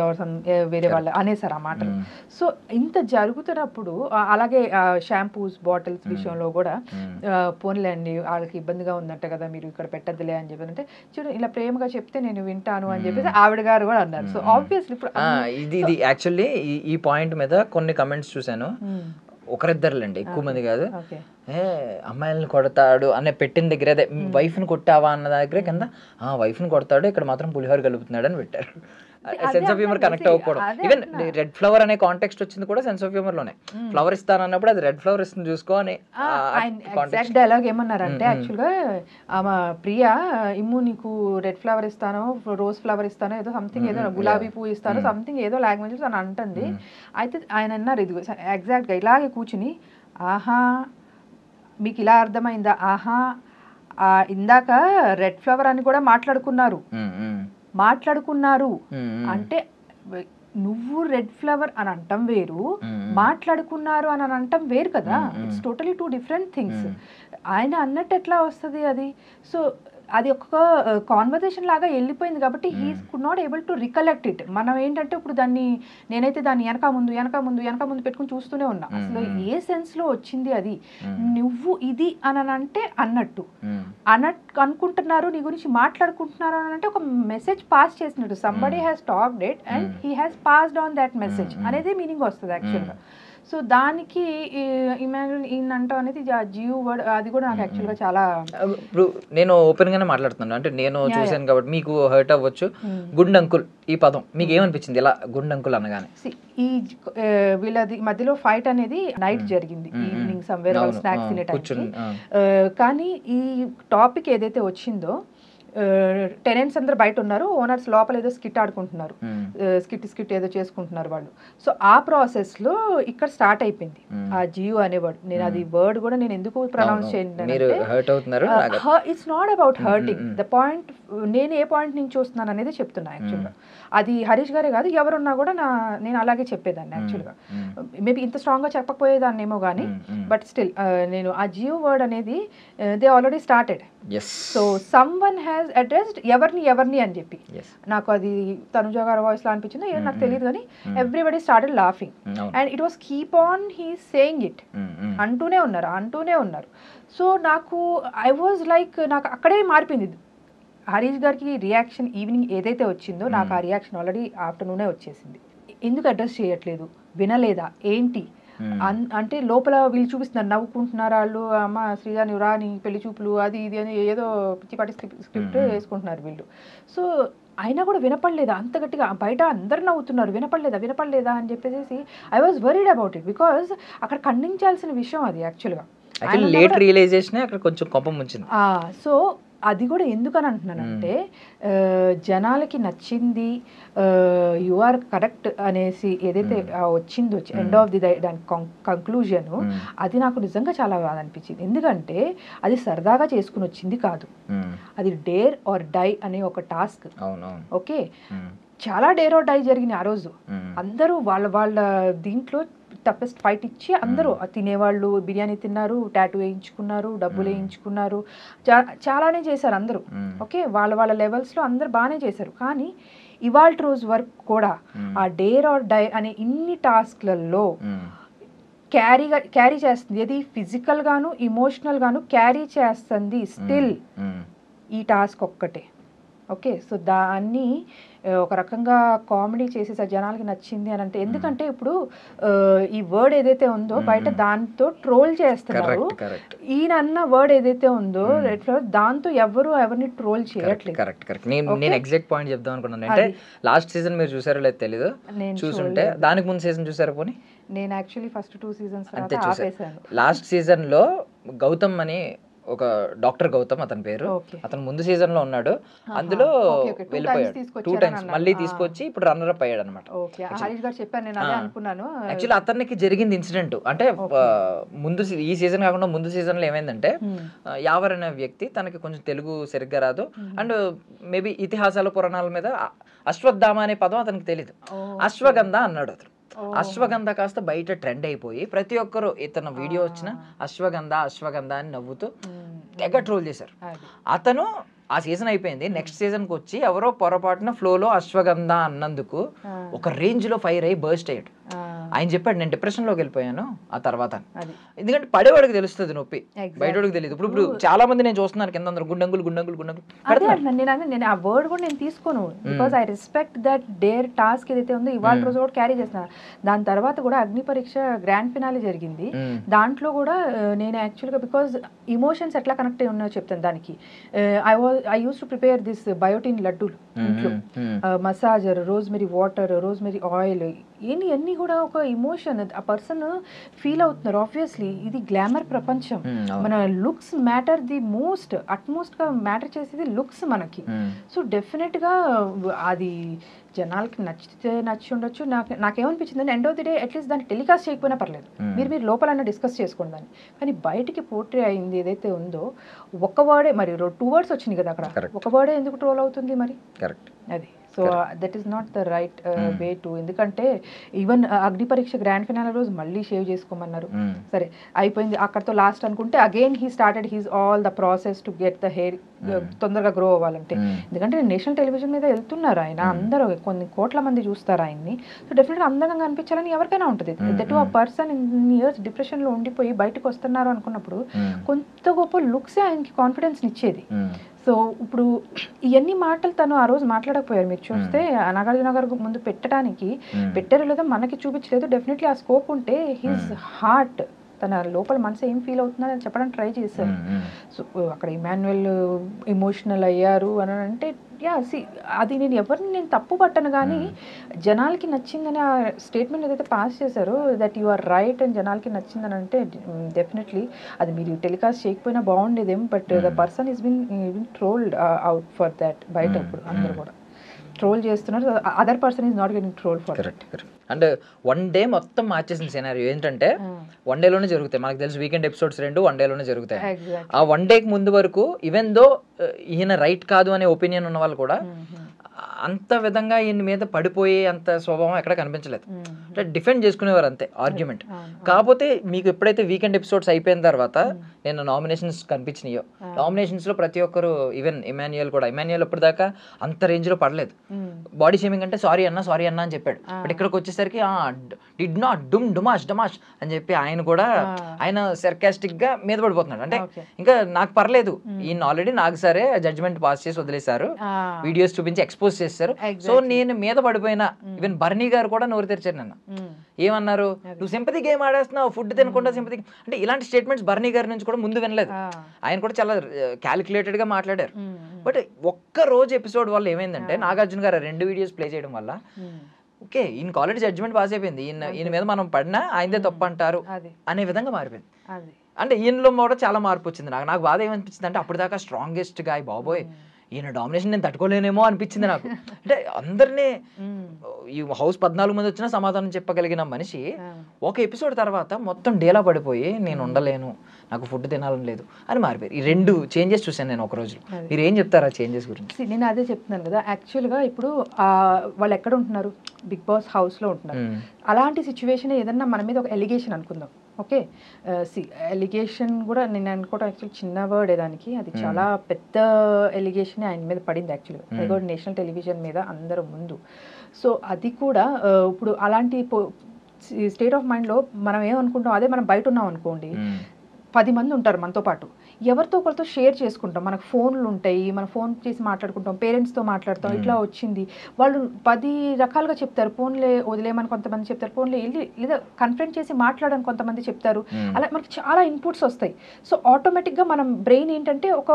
వేరే వాళ్ళు అనేసారు ఆ మాటలు. సో ఇంత జరుగుతున్నప్పుడు అలాగే షాంపూస్ బాటిల్స్ విషయంలో కూడా పోన్లే అండి వాళ్ళకి ఇబ్బందిగా ఉందంట కదా మీరు ఇక్కడ పెట్టద్దులే అని చెప్పి అంటే, చూడు ఇలా ప్రేమగా చెప్తే నేను వింటాను అని చెప్పేసి ఆవిడ గారు కూడా అన్నారు. సో ఆబ్వియస్లీ ఇప్పుడు ఇది యాక్చువల్లీ ఈ పాయింట్ మీద కొన్ని కమెంట్స్ చూసాను, ఒకరిద్దరులేండి, ఎక్కువ మంది కాదు. అమ్మాయిలను కొడతాడు అనే పెట్టిన దగ్గర అదే వైఫ్ని కొట్టావా అన్న దగ్గర కింద వైఫ్ని కొడతాడు, ఇక్కడ మాత్రం పులిహోర కలుపుతున్నాడు అని పెట్టారు. సెన్స్ ఆఫ్ హ్యూమర్ కనెక్ట్ అవ్వకూడదు. ఈవెన్ రెడ్ ఫ్లవర్ అనే కాంటెక్స్ట్ వచ్చింది కూడా సెన్స్ ఆఫ్ హ్యూమర్ లోనే. ఫ్లవర్ ఇస్తాను అన్నప్పుడు అది రెడ్ ఫ్లవర్ ఇస్తుంది చూసుకో అని డైలాగ్ ఏమన్నారంటే, యాక్చువల్గా ఆమె ప్రియా ఇమ్ము నీకు రెడ్ ఫ్లవర్ ఇస్తాను, రోజ్ ఫ్లవర్ ఇస్తాను, ఏదో సంథింగ్ ఏదో గులాబీ పువ్వు ఇస్తాను సంథింగ్ ఏదో లాంగ్వేజ్ అని అంటుంది. అయితే ఆయన అన్నారు ఇది ఎగ్జాక్ట్గా ఇలాగే కూర్చుని, ఆహా మీకు ఇలా అర్థమైందా, ఆహా ఇందాక రెడ్ ఫ్లవర్ అని కూడా మాట్లాడుకున్నారు అంటే నువ్వు రెడ్ ఫ్లవర్ అని అంటాం వేరు, మాట్లాడుకున్నారు అని అంటాం వేరు కదా. It's totally 2 different things. ఆయన అన్నట్టు ఎట్లా వస్తుంది అది. సో అది ఒక కాన్వర్జేషన్ లాగా వెళ్ళిపోయింది కాబట్టి he could not able to recollect it. మనం ఏంటంటే ఇప్పుడు నేనైతే దాన్ని వెనక ముందు పెట్టుకుని చూస్తూనే ఉన్నా. అసలు ఏ సెన్స్లో వచ్చింది అది, నువ్వు ఇది అని అంటే అన్నట్టు అనుకుంటున్నారు, నీ గురించి మాట్లాడుకుంటున్నారు అని అంటే ఒక మెసేజ్ పాస్ చేసినట్టు. Somebody has talked it and he has passed on that message అనేది మీనింగ్ వస్తుంది యాక్చువల్గా. సో దానికి ఇమాజిన్ ఈయన అంటాం అనేది జియో వర్డ్ అది కూడా నాకు యాక్చువల్గా చాలా. ఇప్పుడు నేను ఓపెన్ గానే మాట్లాడుతున్నాను, అంటే నేను చూసాను కాబట్టి మీకు హర్ట్ అవ్వచ్చు. గుండ్ అంకుల్ ఈ పదం మీకు ఏమనిపించింది ఇలా గుండ్ అంకుల్ అనగానే? ఈ వీళ్ళది మధ్యలో ఫైట్ అనేది నైట్ జరిగింది, ఈవినింగ్ సమ్వేర్ వాళ్ళు స్నాక్స్ తినే టైంకి. కానీ ఈ టాపిక్ ఏదైతే వచ్చిందో, టెనెంట్స్ అందరు బయట ఉన్నారు, ఓనర్స్ లోపల ఏదో స్కిట్ ఆడుకుంటున్నారు, స్కిట్ ఏదో చేసుకుంటున్నారు వాళ్ళు. సో ఆ ప్రాసెస్లో ఇక్కడ స్టార్ట్ అయిపోయింది ఆ జియో అనే వర్డ్. నేను అది వర్డ్ కూడా నేను ఎందుకు ప్రొనౌన్స్ చేయండి, it's not about hurting the point. నేను ఏ పాయింట్ నుంచి చూస్తున్నాను అనేది చెప్తున్నా యాక్చువల్గా. అది హరీష్ గారే కాదు ఎవరున్నా కూడా నేను అలాగే చెప్పేదాన్ని యాక్చువల్గా. మేబీ ఇంత స్ట్రాంగ్గా చెప్పకపోయేదాన్ని ఏమో కానీ, బట్ స్టిల్ నేను ఆ జియో వర్డ్ అనేది they already started. So some one has addressed ఎవరిని అని చెప్పి. నాకు అది తనుజ గారి వాయిస్ లో అనిపించిందో ఏదో నాకు తెలియదు కానీ everybody started laughing and it was keep on he saying it అంటూనే ఉన్నారు. సో నాకు ఐ వాజ్ లైక్ నాకు అక్కడే మారిపోయింది. హరీష్ గారికి రియాక్షన్ ఈవినింగ్ ఏదైతే వచ్చిందో నాకు ఆ రియాక్షన్ ఆల్రెడీ ఆఫ్టర్నూనే వచ్చేసింది. ఎందుకు అడ్రస్ చేయట్లేదు, వినలేదా ఏంటి అంటే లోపల వీళ్ళు చూపిస్తున్నారు, నవ్వుకుంటున్నారు వాళ్ళు, అమ్మ శ్రీజా నువ్వు రా నీ పెళ్లి చూపులు అది ఇది అని ఏదో పిచ్చిపాటి స్క్రిప్ట్ వేసుకుంటున్నారు వీళ్ళు. సో అయినా కూడా వినపడలేదా అంత గట్టిగా, బయట అందరు నవ్వుతున్నారు, వినపడలేదా అని చెప్పేసి I was worried about it, because అక్కడ ఖండించాల్సిన విషయం అది యాక్చువల్గా. లేట్ రియలైజేషన్ అక్కడ కొంచెం కోపం వచ్చింది. సో అది కూడా ఎందుకని అంటున్నానంటే జనాలకి నచ్చింది, యు ఆర్ కరెక్ట్ అనేసి ఏదైతే వచ్చిందో ఎండ్ ఆఫ్ ది దాని కంక్లూజన్, అది నాకు నిజంగా చాలా బాగా అనిపించింది. ఎందుకంటే అది సరదాగా చేసుకుని వచ్చింది కాదు, అది డేర్ ఆర్ డై అనే ఒక టాస్క్. ఓకే, చాలా డేర్ ఆర్ డై జరిగినాయి ఆ రోజు. అందరూ వాళ్ళ దీంట్లో టఫెస్ట్ ఫైట్ ఇచ్చి అందరూ తినేవాళ్ళు బిర్యానీ తిన్నారు, టాటూ వేయించుకున్నారు, డబ్బులు వేయించుకున్నారు, చాలానే చేశారు అందరూ. ఓకే, వాళ్ళ లెవెల్స్లో అందరు బాగానే చేశారు. కానీ ఇవాళ రోజు వరకు కూడా ఆ డేర్ ఆర్ డై అనే ఇన్ని టాస్క్లలో క్యారీ చేస్తుంది, ఏది ఫిజికల్ గాను ఎమోషనల్ గాను క్యారీ చేస్తుంది స్టిల్ ఈ టాస్క్ ఒక్కటే. ఓకే, సో దాన్ని ఒక రకంగా కామెడీ చేసేసారు, జనాలకి నచ్చింది అని అంటే. ఎందుకంటే ఇప్పుడు ఈ వర్డ్ ఏదైతే ఉందో బయట దాంతో ట్రోల్ చేస్తున్నారు, ఈయన అన్న వర్డ్ ఏదైతే ఉందో దాంతో ఎవరిని ట్రోల్ చేయట్లేదు. నేను ఎగ్జాక్ట్ పాయింట్ చెప్దాం అనుకున్నాను. అంటే లాస్ట్ సీజన్ మీరు చూసారో లేదు తెలీదు, చూసుంటే దానికి ముందు సీజన్ చూసారా? పోనీ నేను యాక్చువల్లీ ఫస్ట్ 2 seasons ఆపేసాను. లాస్ట్ సీజన్ లో గౌతమ్ అని ఒక డాక్టర్ గౌతమ్ అతని పేరు, అతను ముందు సీజన్ లో ఉన్నాడు, అందులో వెళ్ళిపోయాడు 2 times, మళ్ళీ తీసుకొచ్చి ఇప్పుడు రన్నర్ అప్ అయ్యాడు అనమాట. యాక్చువల్లీ అతనికి జరిగింది ఇన్సిడెంట్ అంటే ముందు ఈ సీజన్ కాకుండా ముందు సీజన్ లో ఏమైందంటే యావర్ అనే వ్యక్తి, తనకి కొంచెం తెలుగు సరిగ్గా రాదు, అండ్ మేబీ ఇతిహాసాల పురాణాల మీద అశ్వత్థామ అనే పదం అతనికి తెలియదు, అశ్వగంధ అన్నాడు అతను. అశ్వగంధ కాస్త బయట ట్రెండ్ అయిపోయి ప్రతి ఒక్కరు ఇతను వీడియో వచ్చిన అశ్వగంధ అని నవ్వుతూ తెగ ట్రోల్ చేశారు. అతను ఆ సీజన్ అయిపోయింది, నెక్స్ట్ సీజన్కి వచ్చి ఎవరో పొరపాటున ఫ్లోలో అశ్వగంధ అన్నందుకు ఒక రేంజ్లో ఫైర్ అయ్యి బర్స్ట్ అయ్యాడు. ఆయన చెప్పాడు నేను డిప్రెషన్లోకి వెళ్ళిపోయాను ఆ తర్వాత, ఎందుకంటే పడేవాడికి తెలుస్తుంది నొప్పి, బయటవాడికి తెలియదు. ఇప్పుడు చాలా మంది నేను చూస్తున్నాను కింద అందరూ గుండంగులు. నేను ఆ వర్డ్ కూడా నేను తీసుకోను, because I respect that dare task ఏదైతే ఉందో ఇవాళ రోజు కూడా క్యారీ చేస్తున్నారు. దాని తర్వాత కూడా అగ్ని పరీక్ష గ్రాండ్ ఫినాలే జరిగింది, దాంట్లో కూడా నేను యాక్చువల్గా బికాజ్ ఇమోషన్స్ ఎట్లా కనెక్ట్ అయి ఉన్నాయో చెప్తాను. దానికి I use to prepare this biotin లడ్డూలు ఇంట్లో, massager, rosemary water, rosemary oil, అన్నీ కూడా ఒక ఇమోషన్ ఆ పర్సన్ ఫీల్ అవుతున్నారు. ఆబ్వియస్లీ ఇది గ్లామర్ ప్రపంచం, మన లుక్స్ మ్యాటర్ ది అట్మోస్ట్ గా మ్యాటర్ చేసేది లుక్స్ మనకి. సో డెఫినెట్ గా అది జనాలకి నచ్చి ఉండొచ్చు. నాకేమనిపించింది అంటే end of the day at least దాన్ని టెలికాస్ట్ చేయకపోయినా పర్లేదు, మీరు లోపలన్నా డిస్కస్ చేసుకోండి దాన్ని. కానీ బయటికి పోర్ట్రే అయింది ఏదైతే ఉందో ఒక వర్డే, మరి 2 words వచ్చింది కదా అక్కడ, ఒక వర్డే ఎందుకు ట్రోల్ అవుతుంది మరి? అది so that is not the right way to. ఎందుకంటే ఈవెన్ అగ్ని పరీక్ష గ్రాండ్ ఫినాలే రోజు మళ్ళీ షేవ్ చేసుకోమన్నారు, సరే అయిపోయింది అక్కడతో లాస్ట్ అనుకుంటే again he started he's all the process to get the hair తొందరగా గ్రో అవ్వాలంటే. ఎందుకంటే నేషనల్ టెలివిజన్ మీద వెళ్తున్నారు ఆయన, అందరూ కొన్ని కోట్ల మంది చూస్తారు ఆయన్ని. సో డెఫినెట్గా అందంగా అనిపించాలని ఎవరికైనా ఉంటుంది. దట్ ఆ పర్సన్ ఇన్ ఇయర్స్ డిప్రెషన్లో ఉండిపోయి బయటకు వస్తున్నారు అనుకున్నప్పుడు కొంత గొప్ప లుక్సే ఆయనకి కాన్ఫిడెన్స్ ఇచ్చేది. సో ఇప్పుడు ఇవన్నీ మాటలు తను ఆ రోజు మాట్లాడకపోయారు. మీరు చూస్తే నాగార్జున గారు ముందు పెట్టారో లేదో మనకి చూపించలేదు. డెఫినెట్లీ ఆ స్కోప్ ఉంటే హిజ్ హార్ట్, తన లోపల మనసు ఏం ఫీల్ అవుతుందని అని చెప్పడానికి ట్రై చేశారు. సో అక్కడ ఇమాన్యుయల్ ఎమోషనల్ అయ్యారు అని అంటే అది నేను తప్పు పట్టను, కానీ జనాలకి నచ్చిందని ఆ స్టేట్మెంట్ ఏదైతే పాస్ చేశారో దట్ యు ఆర్ రైట్ అని జనాలకి నచ్చిందని అంటే డెఫినెట్లీ అది మీరు టెలికాస్ట్ చేయకపోయినా బాగుండేదేమో. But the person is been trolled out for that. బయట ఇప్పుడు అందరూ కూడా ట్రోల్ చేస్తున్నారు, other person is not getting troll for. And one day మొత్తం మార్చేసిన సినారియో ఏంటంటే వన్ డేలోనే జరుగుతాయి. మనకు తెలుసు వీకెండ్ ఎపిసోడ్స్ 2 వన్ డేలోనే జరుగుతాయి. ఆ వన్ డేకి ముందు వరకు ఈవెన్ దో ఈయన రైట్ కాదు అనే ఒపీనియన్ ఉన్న వాళ్ళు కూడా అంత విధంగా ఈయన మీద పడిపోయే అంత స్వభావం ఎక్కడ కనిపించలేదు. అంటే డిఫెండ్ చేసుకునేవారు అంతే ఆర్గ్యుమెంట్. కాకపోతే మీకు ఎప్పుడైతే వీకెండ్ ఎపిసోడ్స్ అయిపోయిన తర్వాత నేను నామినేషన్స్ కనిపించినాయో, నామినేషన్స్ లో ప్రతి ఒక్కరు ఈవెన్ ఇమాన్యుయల్ అప్పటిదాకా అంత రేంజ్ లో పడలేదు. బాడీ షేమింగ్ అంటే సారీ అన్నా అని చెప్పాడు. బట్ ఇక్కడికి వచ్చేసరికి డిడ్ నాట్ డమాష్ అని చెప్పి ఆయన కూడా ఆయన సర్కాస్టిక్ గా మీద పడిపోతున్నాడు. అంటే ఇంకా నాకు పర్లేదు, ఈయన ఆల్రెడీ నాకు సరే జడ్జ్మెంట్ పాస్ చేసి వదిలేశారు, వీడియోస్ చూపించి ఎక్స్పోజ్ చేశారు, సో నేను మీద పడిపోయినా. ఈవెన్ బర్నీ గారు కూడా నోరు తెరిచారు నన్ను, ఏమన్నారు, నువ్వు సింపతి గేమ్ ఆడేస్తున్నావు, ఫుడ్ తినకుండా సింపతి. అంటే ఇలాంటి స్టేట్మెంట్స్ బర్నీ గారి నుంచి కూడా ముందు వినలేదు. ఆయన కూడా చాలా క్యాలిక్యులేటెడ్ గా మాట్లాడారు. బట్ ఒక్క రోజు ఎపిసోడ్ వల్ల ఏమైందంటే నాగార్జున గారు 2 వీడియోస్ ప్లే చేయడం వల్ల ఓకే ఈయనకి ఆల్రెడీ జడ్జ్మెంట్ పాస్ అయిపోయింది, ఈయన మీద మనం పడినా ఆయనదే తప్పు అంటారు అనే విధంగా మారిపోయింది. అంటే ఈయనలో కూడా చాలా మార్పు వచ్చింది. నాకు బాధ ఏమనిపించింది అంటే అప్పటిదాకా స్ట్రాంగెస్ట్ గా బాబోయ్ ఈయన డామినేషన్ నేను తట్టుకోలేనేమో అనిపించింది నాకు. అంటే అందరినీ ఈ హౌస్ 14 మంది వచ్చినా సమాధానం చెప్పగలిగిన మనిషి ఒక ఎపిసోడ్ తర్వాత మొత్తం డేలా పడిపోయి నేను ఉండలేను, నాకు ఫుడ్ తినాలని లేదు అని మారిపోయారు. ఈ 2 చేంజెస్ చూసాను నేను ఒక రోజు. మీరు ఏం చెప్తారా చేంజెస్ గురించి? నేను అదే చెప్తున్నాను కదా, యాక్చువల్గా ఇప్పుడు వాళ్ళు ఎక్కడ ఉంటున్నారు, బిగ్ బాస్ హౌస్లో ఉంటున్నారు. అలాంటి సిచ్యువేషన్ ఏదన్నా మన మీద ఒక ఎలిగేషన్ అనుకుందాం, ఓకే ఎలిగేషన్ కూడా నేను అనుకోవడం యాక్చువల్ చిన్న వర్డ్ దానికి, అది చాలా పెద్ద ఎలిగేషన్ ఆయన మీద పడింది యాక్చువల్గా, అది కూడా నేషనల్ టెలివిజన్ మీద అందరూ ముందు. సో అది కూడా ఇప్పుడు అలాంటి స్టేట్ ఆఫ్ మైండ్లో మనం ఏమనుకుంటాం, అదే మనం బయట ఉన్నాం అనుకోండి, 10 మంది ఉంటారు మనతో పాటు, ఎవరితో ఒకరితో షేర్ చేసుకుంటాం, మనకు ఫోన్లు ఉంటాయి, మనం ఫోన్ చేసి మాట్లాడుకుంటాం, పేరెంట్స్తో మాట్లాడతాం, ఇట్లా వచ్చింది వాళ్ళు 10 రకాలుగా చెప్తారు. ఫోన్లే వదిలేమని కొంతమంది చెప్తారు, ఫోన్లే వెళ్ళి లేదా కన్ఫరెన్స్ చేసి మాట్లాడని కొంతమంది చెప్తారు. అలా మనకి చాలా ఇన్పుట్స్ వస్తాయి. సో ఆటోమేటిక్గా మనం బ్రెయిన్ ఏంటంటే ఒక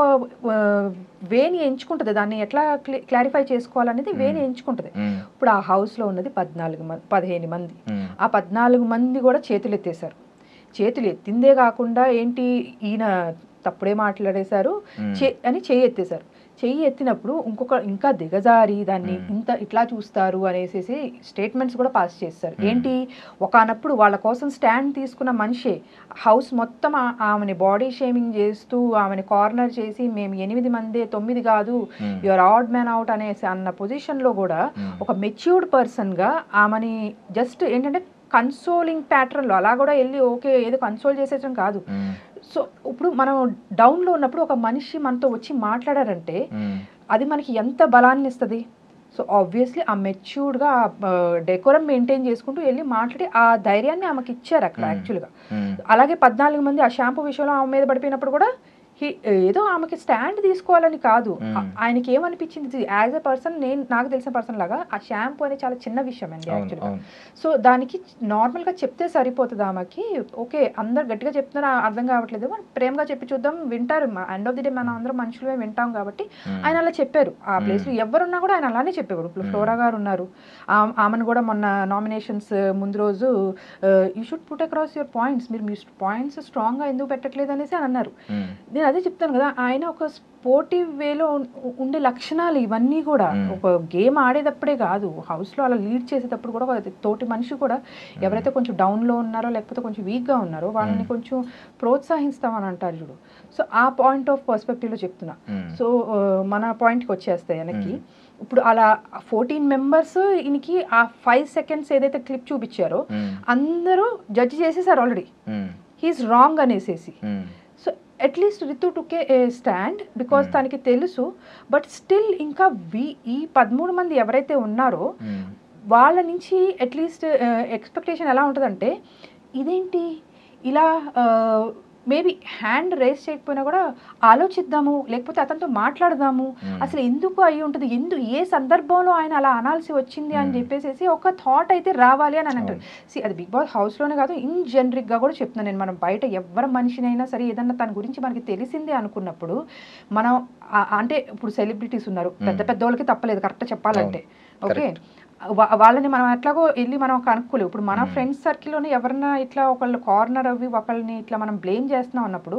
వేని ఎంచుకుంటుంది, దాన్ని ఎట్లా క్లారిఫై చేసుకోవాలనేది వేని ఎంచుకుంటుంది. ఇప్పుడు ఆ హౌస్లో ఉన్నది 15 మంది, ఆ 14 మంది కూడా చేతులు ఎత్తేసారు. చేతులు ఎత్తిందే కాకుండా ఏంటి ఈయన తప్పుడే మాట్లాడేశారు అని చెయ్యి ఎత్తేశారు. చెయ్యి ఎత్తినప్పుడు ఇంకా దిగజారి దాన్ని ఇట్లా చూస్తారు అనేసి స్టేట్మెంట్స్ కూడా పాస్ చేస్తారు. ఏంటి ఒకనప్పుడు వాళ్ళ కోసం స్టాండ్ తీసుకున్న మనిషే హౌస్ మొత్తం ఆమెని బాడీ షేమింగ్ చేస్తూ ఆమెని కార్నర్ చేసి మేము 8 మందే 9 కాదు యువర్ ఆడ్ మ్యాన్ అవుట్ అనేసి అన్న పొజిషన్లో కూడా ఒక మెచ్యూర్డ్ పర్సన్గా ఆమెని జస్ట్ ఏంటంటే కన్సోలింగ్ ప్యాటర్న్లో అలా కూడా వెళ్ళి ఓకే ఏదో కన్సోల్ చేసేయడం కాదు. సో ఇప్పుడు మనం డౌన్లో ఉన్నప్పుడు ఒక మనిషి మనతో వచ్చి మాట్లాడారంటే అది మనకి ఎంత బలాన్ని ఇస్తుంది. సో ఆబ్వియస్లీ ఆ మెచ్యూర్డ్గా డెకోరం మెయింటైన్ చేసుకుంటూ వెళ్ళి మాట్లాడి ఆ ధైర్యాన్ని ఆమెకి ఇచ్చారు అక్కడ యాక్చువల్గా. అలాగే 14 మంది ఆ షాంపూ విషయంలో ఆమె మీద పడిపోయినప్పుడు కూడా ఏదో ఆమెకి స్టాండ్ తీసుకోవాలని కాదు, ఆయనకి ఏమనిపించింది యాజ్ ఎ పర్సన్, నాకు తెలిసిన పర్సన్ లాగా ఆ షాంపూ అనేది చాలా చిన్న విషయం అండి యాక్చువల్గా. సో దానికి నార్మల్గా చెప్తే సరిపోతుంది ఆమెకి, ఓకే అందరు గట్టిగా చెప్తున్నారు అర్థం కావట్లేదు, ప్రేమగా చెప్పి చూద్దాం వింటారు, ఎండ్ ఆఫ్ ది డే మనం అందరం మనుషులమే వింటాం కాబట్టి ఆయన అలా చెప్పారు. ఆ ప్లేస్లో ఎవరున్నా కూడా ఆయన అలానే చెప్పేవారు. ఇప్పుడు ఫ్లోరా గారు ఉన్నారు, ఆమెను కూడా మొన్న నామినేషన్స్ ముందు రోజు you should put across your points, మీరు మీ పాయింట్స్ స్ట్రాంగ్గా ఎందుకు పెట్టట్లేదు అనేసి అని అన్నారు. నేను అదే చెప్తాను కదా, ఆయన ఒక స్పోర్టివ్ వేలో ఉండే లక్షణాలు ఇవన్నీ కూడా ఒక గేమ్ ఆడేటప్పుడే కాదు, హౌస్లో అలా లీడ్ చేసేటప్పుడు కూడా తోటి మనిషి కూడా ఎవరైతే కొంచెం డౌన్లో ఉన్నారో లేకపోతే కొంచెం వీక్గా ఉన్నారో వాళ్ళని కొంచెం ప్రోత్సహిస్తామని అంటారు చూడు. సో ఆ పాయింట్ ఆఫ్ పర్స్పెక్టివ్లో చెప్తున్నా. సో మన పాయింట్కి వచ్చేస్తాయి వెనక్కి. ఇప్పుడు అలా 14 మెంబర్స్ ఈయనకి ఆ 5 seconds ఏదైతే క్లిప్ చూపించారో అందరూ జడ్జి చేసేసారు ఆల్రెడీ, హీఈస్ రాంగ్ అనేసేసి. So at least Ritu took a stand because తనకి తెలుసు. బట్ స్టిల్ ఇంకా ఈ 13 మంది ఎవరైతే ఉన్నారో వాళ్ళ నుంచి అట్లీస్ట్ ఎక్స్పెక్టేషన్ ఎలా ఉంటుందంటే ఇదేంటి ఇలా మేబీ హ్యాండ్ రేస్ చేయకపోయినా కూడా ఆలోచిద్దాము, లేకపోతే అతనితో మాట్లాడదాము, అసలు ఎందుకు అయి ఉంటుంది, ఏ సందర్భంలో ఆయన అలా అనాల్సి వచ్చింది అని చెప్పేసి ఒక థాట్ అయితే రావాలి అని అంటారు. అది బిగ్ బాస్ హౌస్లోనే కాదు, ఇన్ జనరిక్గా కూడా చెప్తున్నాను నేను. మనం బయట ఎవరి మనిషినైనా సరే ఏదన్నా తన గురించి మనకి తెలిసిందే అనుకున్నప్పుడు మనం అంటే ఇప్పుడు సెలబ్రిటీస్ ఉన్నారు, పెద్ద పెద్ద వాళ్ళకి తప్పలేదు కరెక్ట్గా చెప్పాలంటే, ఓకే వాళ్ళని మనం ఎట్లాగో వెళ్ళి మనం కనుక్కోలేవు. ఇప్పుడు మన ఫ్రెండ్స్ సర్కిల్లోనే ఎవరన్నా ఇట్లా ఒకళ్ళు కార్నర్ అవి ఒకళ్ళని ఇట్లా మనం బ్లేమ్ చేస్తున్నాం అన్నప్పుడు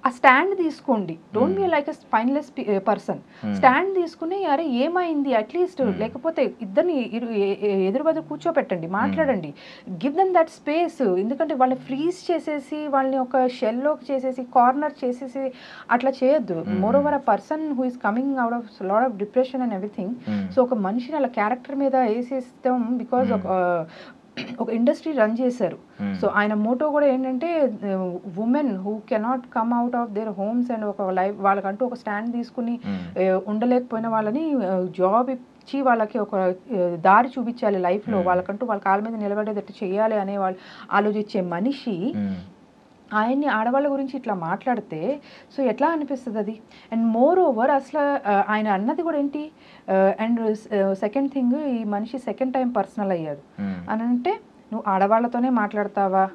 ఆ స్టాండ్ తీసుకోండి. Don't be like a spineless person. Stand తీసుకుని అరే ఏమైంది అట్లీస్ట్, లేకపోతే ఇద్దరిని ఎదురు బదురు కూర్చోపెట్టండి, మాట్లాడండి, గివ్ దెమ్ దట్ స్పేస్. ఎందుకంటే వాళ్ళని ఫ్రీజ్ చేసేసి వాళ్ళని ఒక షెల్లోకి చేసేసి కార్నర్ చేసేసి అట్లా చేయొద్దు. More over a person who is coming out of lot of depression and everything. So ఒక మనిషిని అలా క్యారెక్టర్ మీద వేసేస్తాం బికాజ్ ఒక ఇండస్ట్రీ రన్ చేశారు. సో ఆయన మోటో కూడా ఏంటంటే women who cannot come out of their homes and ఒక లైఫ్ వాళ్ళకంటూ ఒక స్టాండ్ తీసుకుని ఉండలేకపోయిన వాళ్ళని జాబ్ ఇచ్చి వాళ్ళకి ఒక దారి చూపించాలి లైఫ్లో, వాళ్ళకంటూ వాళ్ళ కాళ్ళ మీద నిలబడేటట్టు చేయాలి అనే వాళ్ళు ఆలోచించే మనిషి ఆయన్ని ఆడవాళ్ళ గురించి ఇట్లా మాట్లాడితే సో ఎట్లా అనిపిస్తుంది అది. అండ్ మోర్ ఓవర్ అసలు ఆయన అన్నది కూడా ఏంటి, అండ్ సెకండ్ థింగ్ ఈ మనిషి సెకండ్ టైం పర్సనల్ అయ్యాడు అని అంటే, నువ్వు ఆడవాళ్ళతోనే మాట్లాడతావా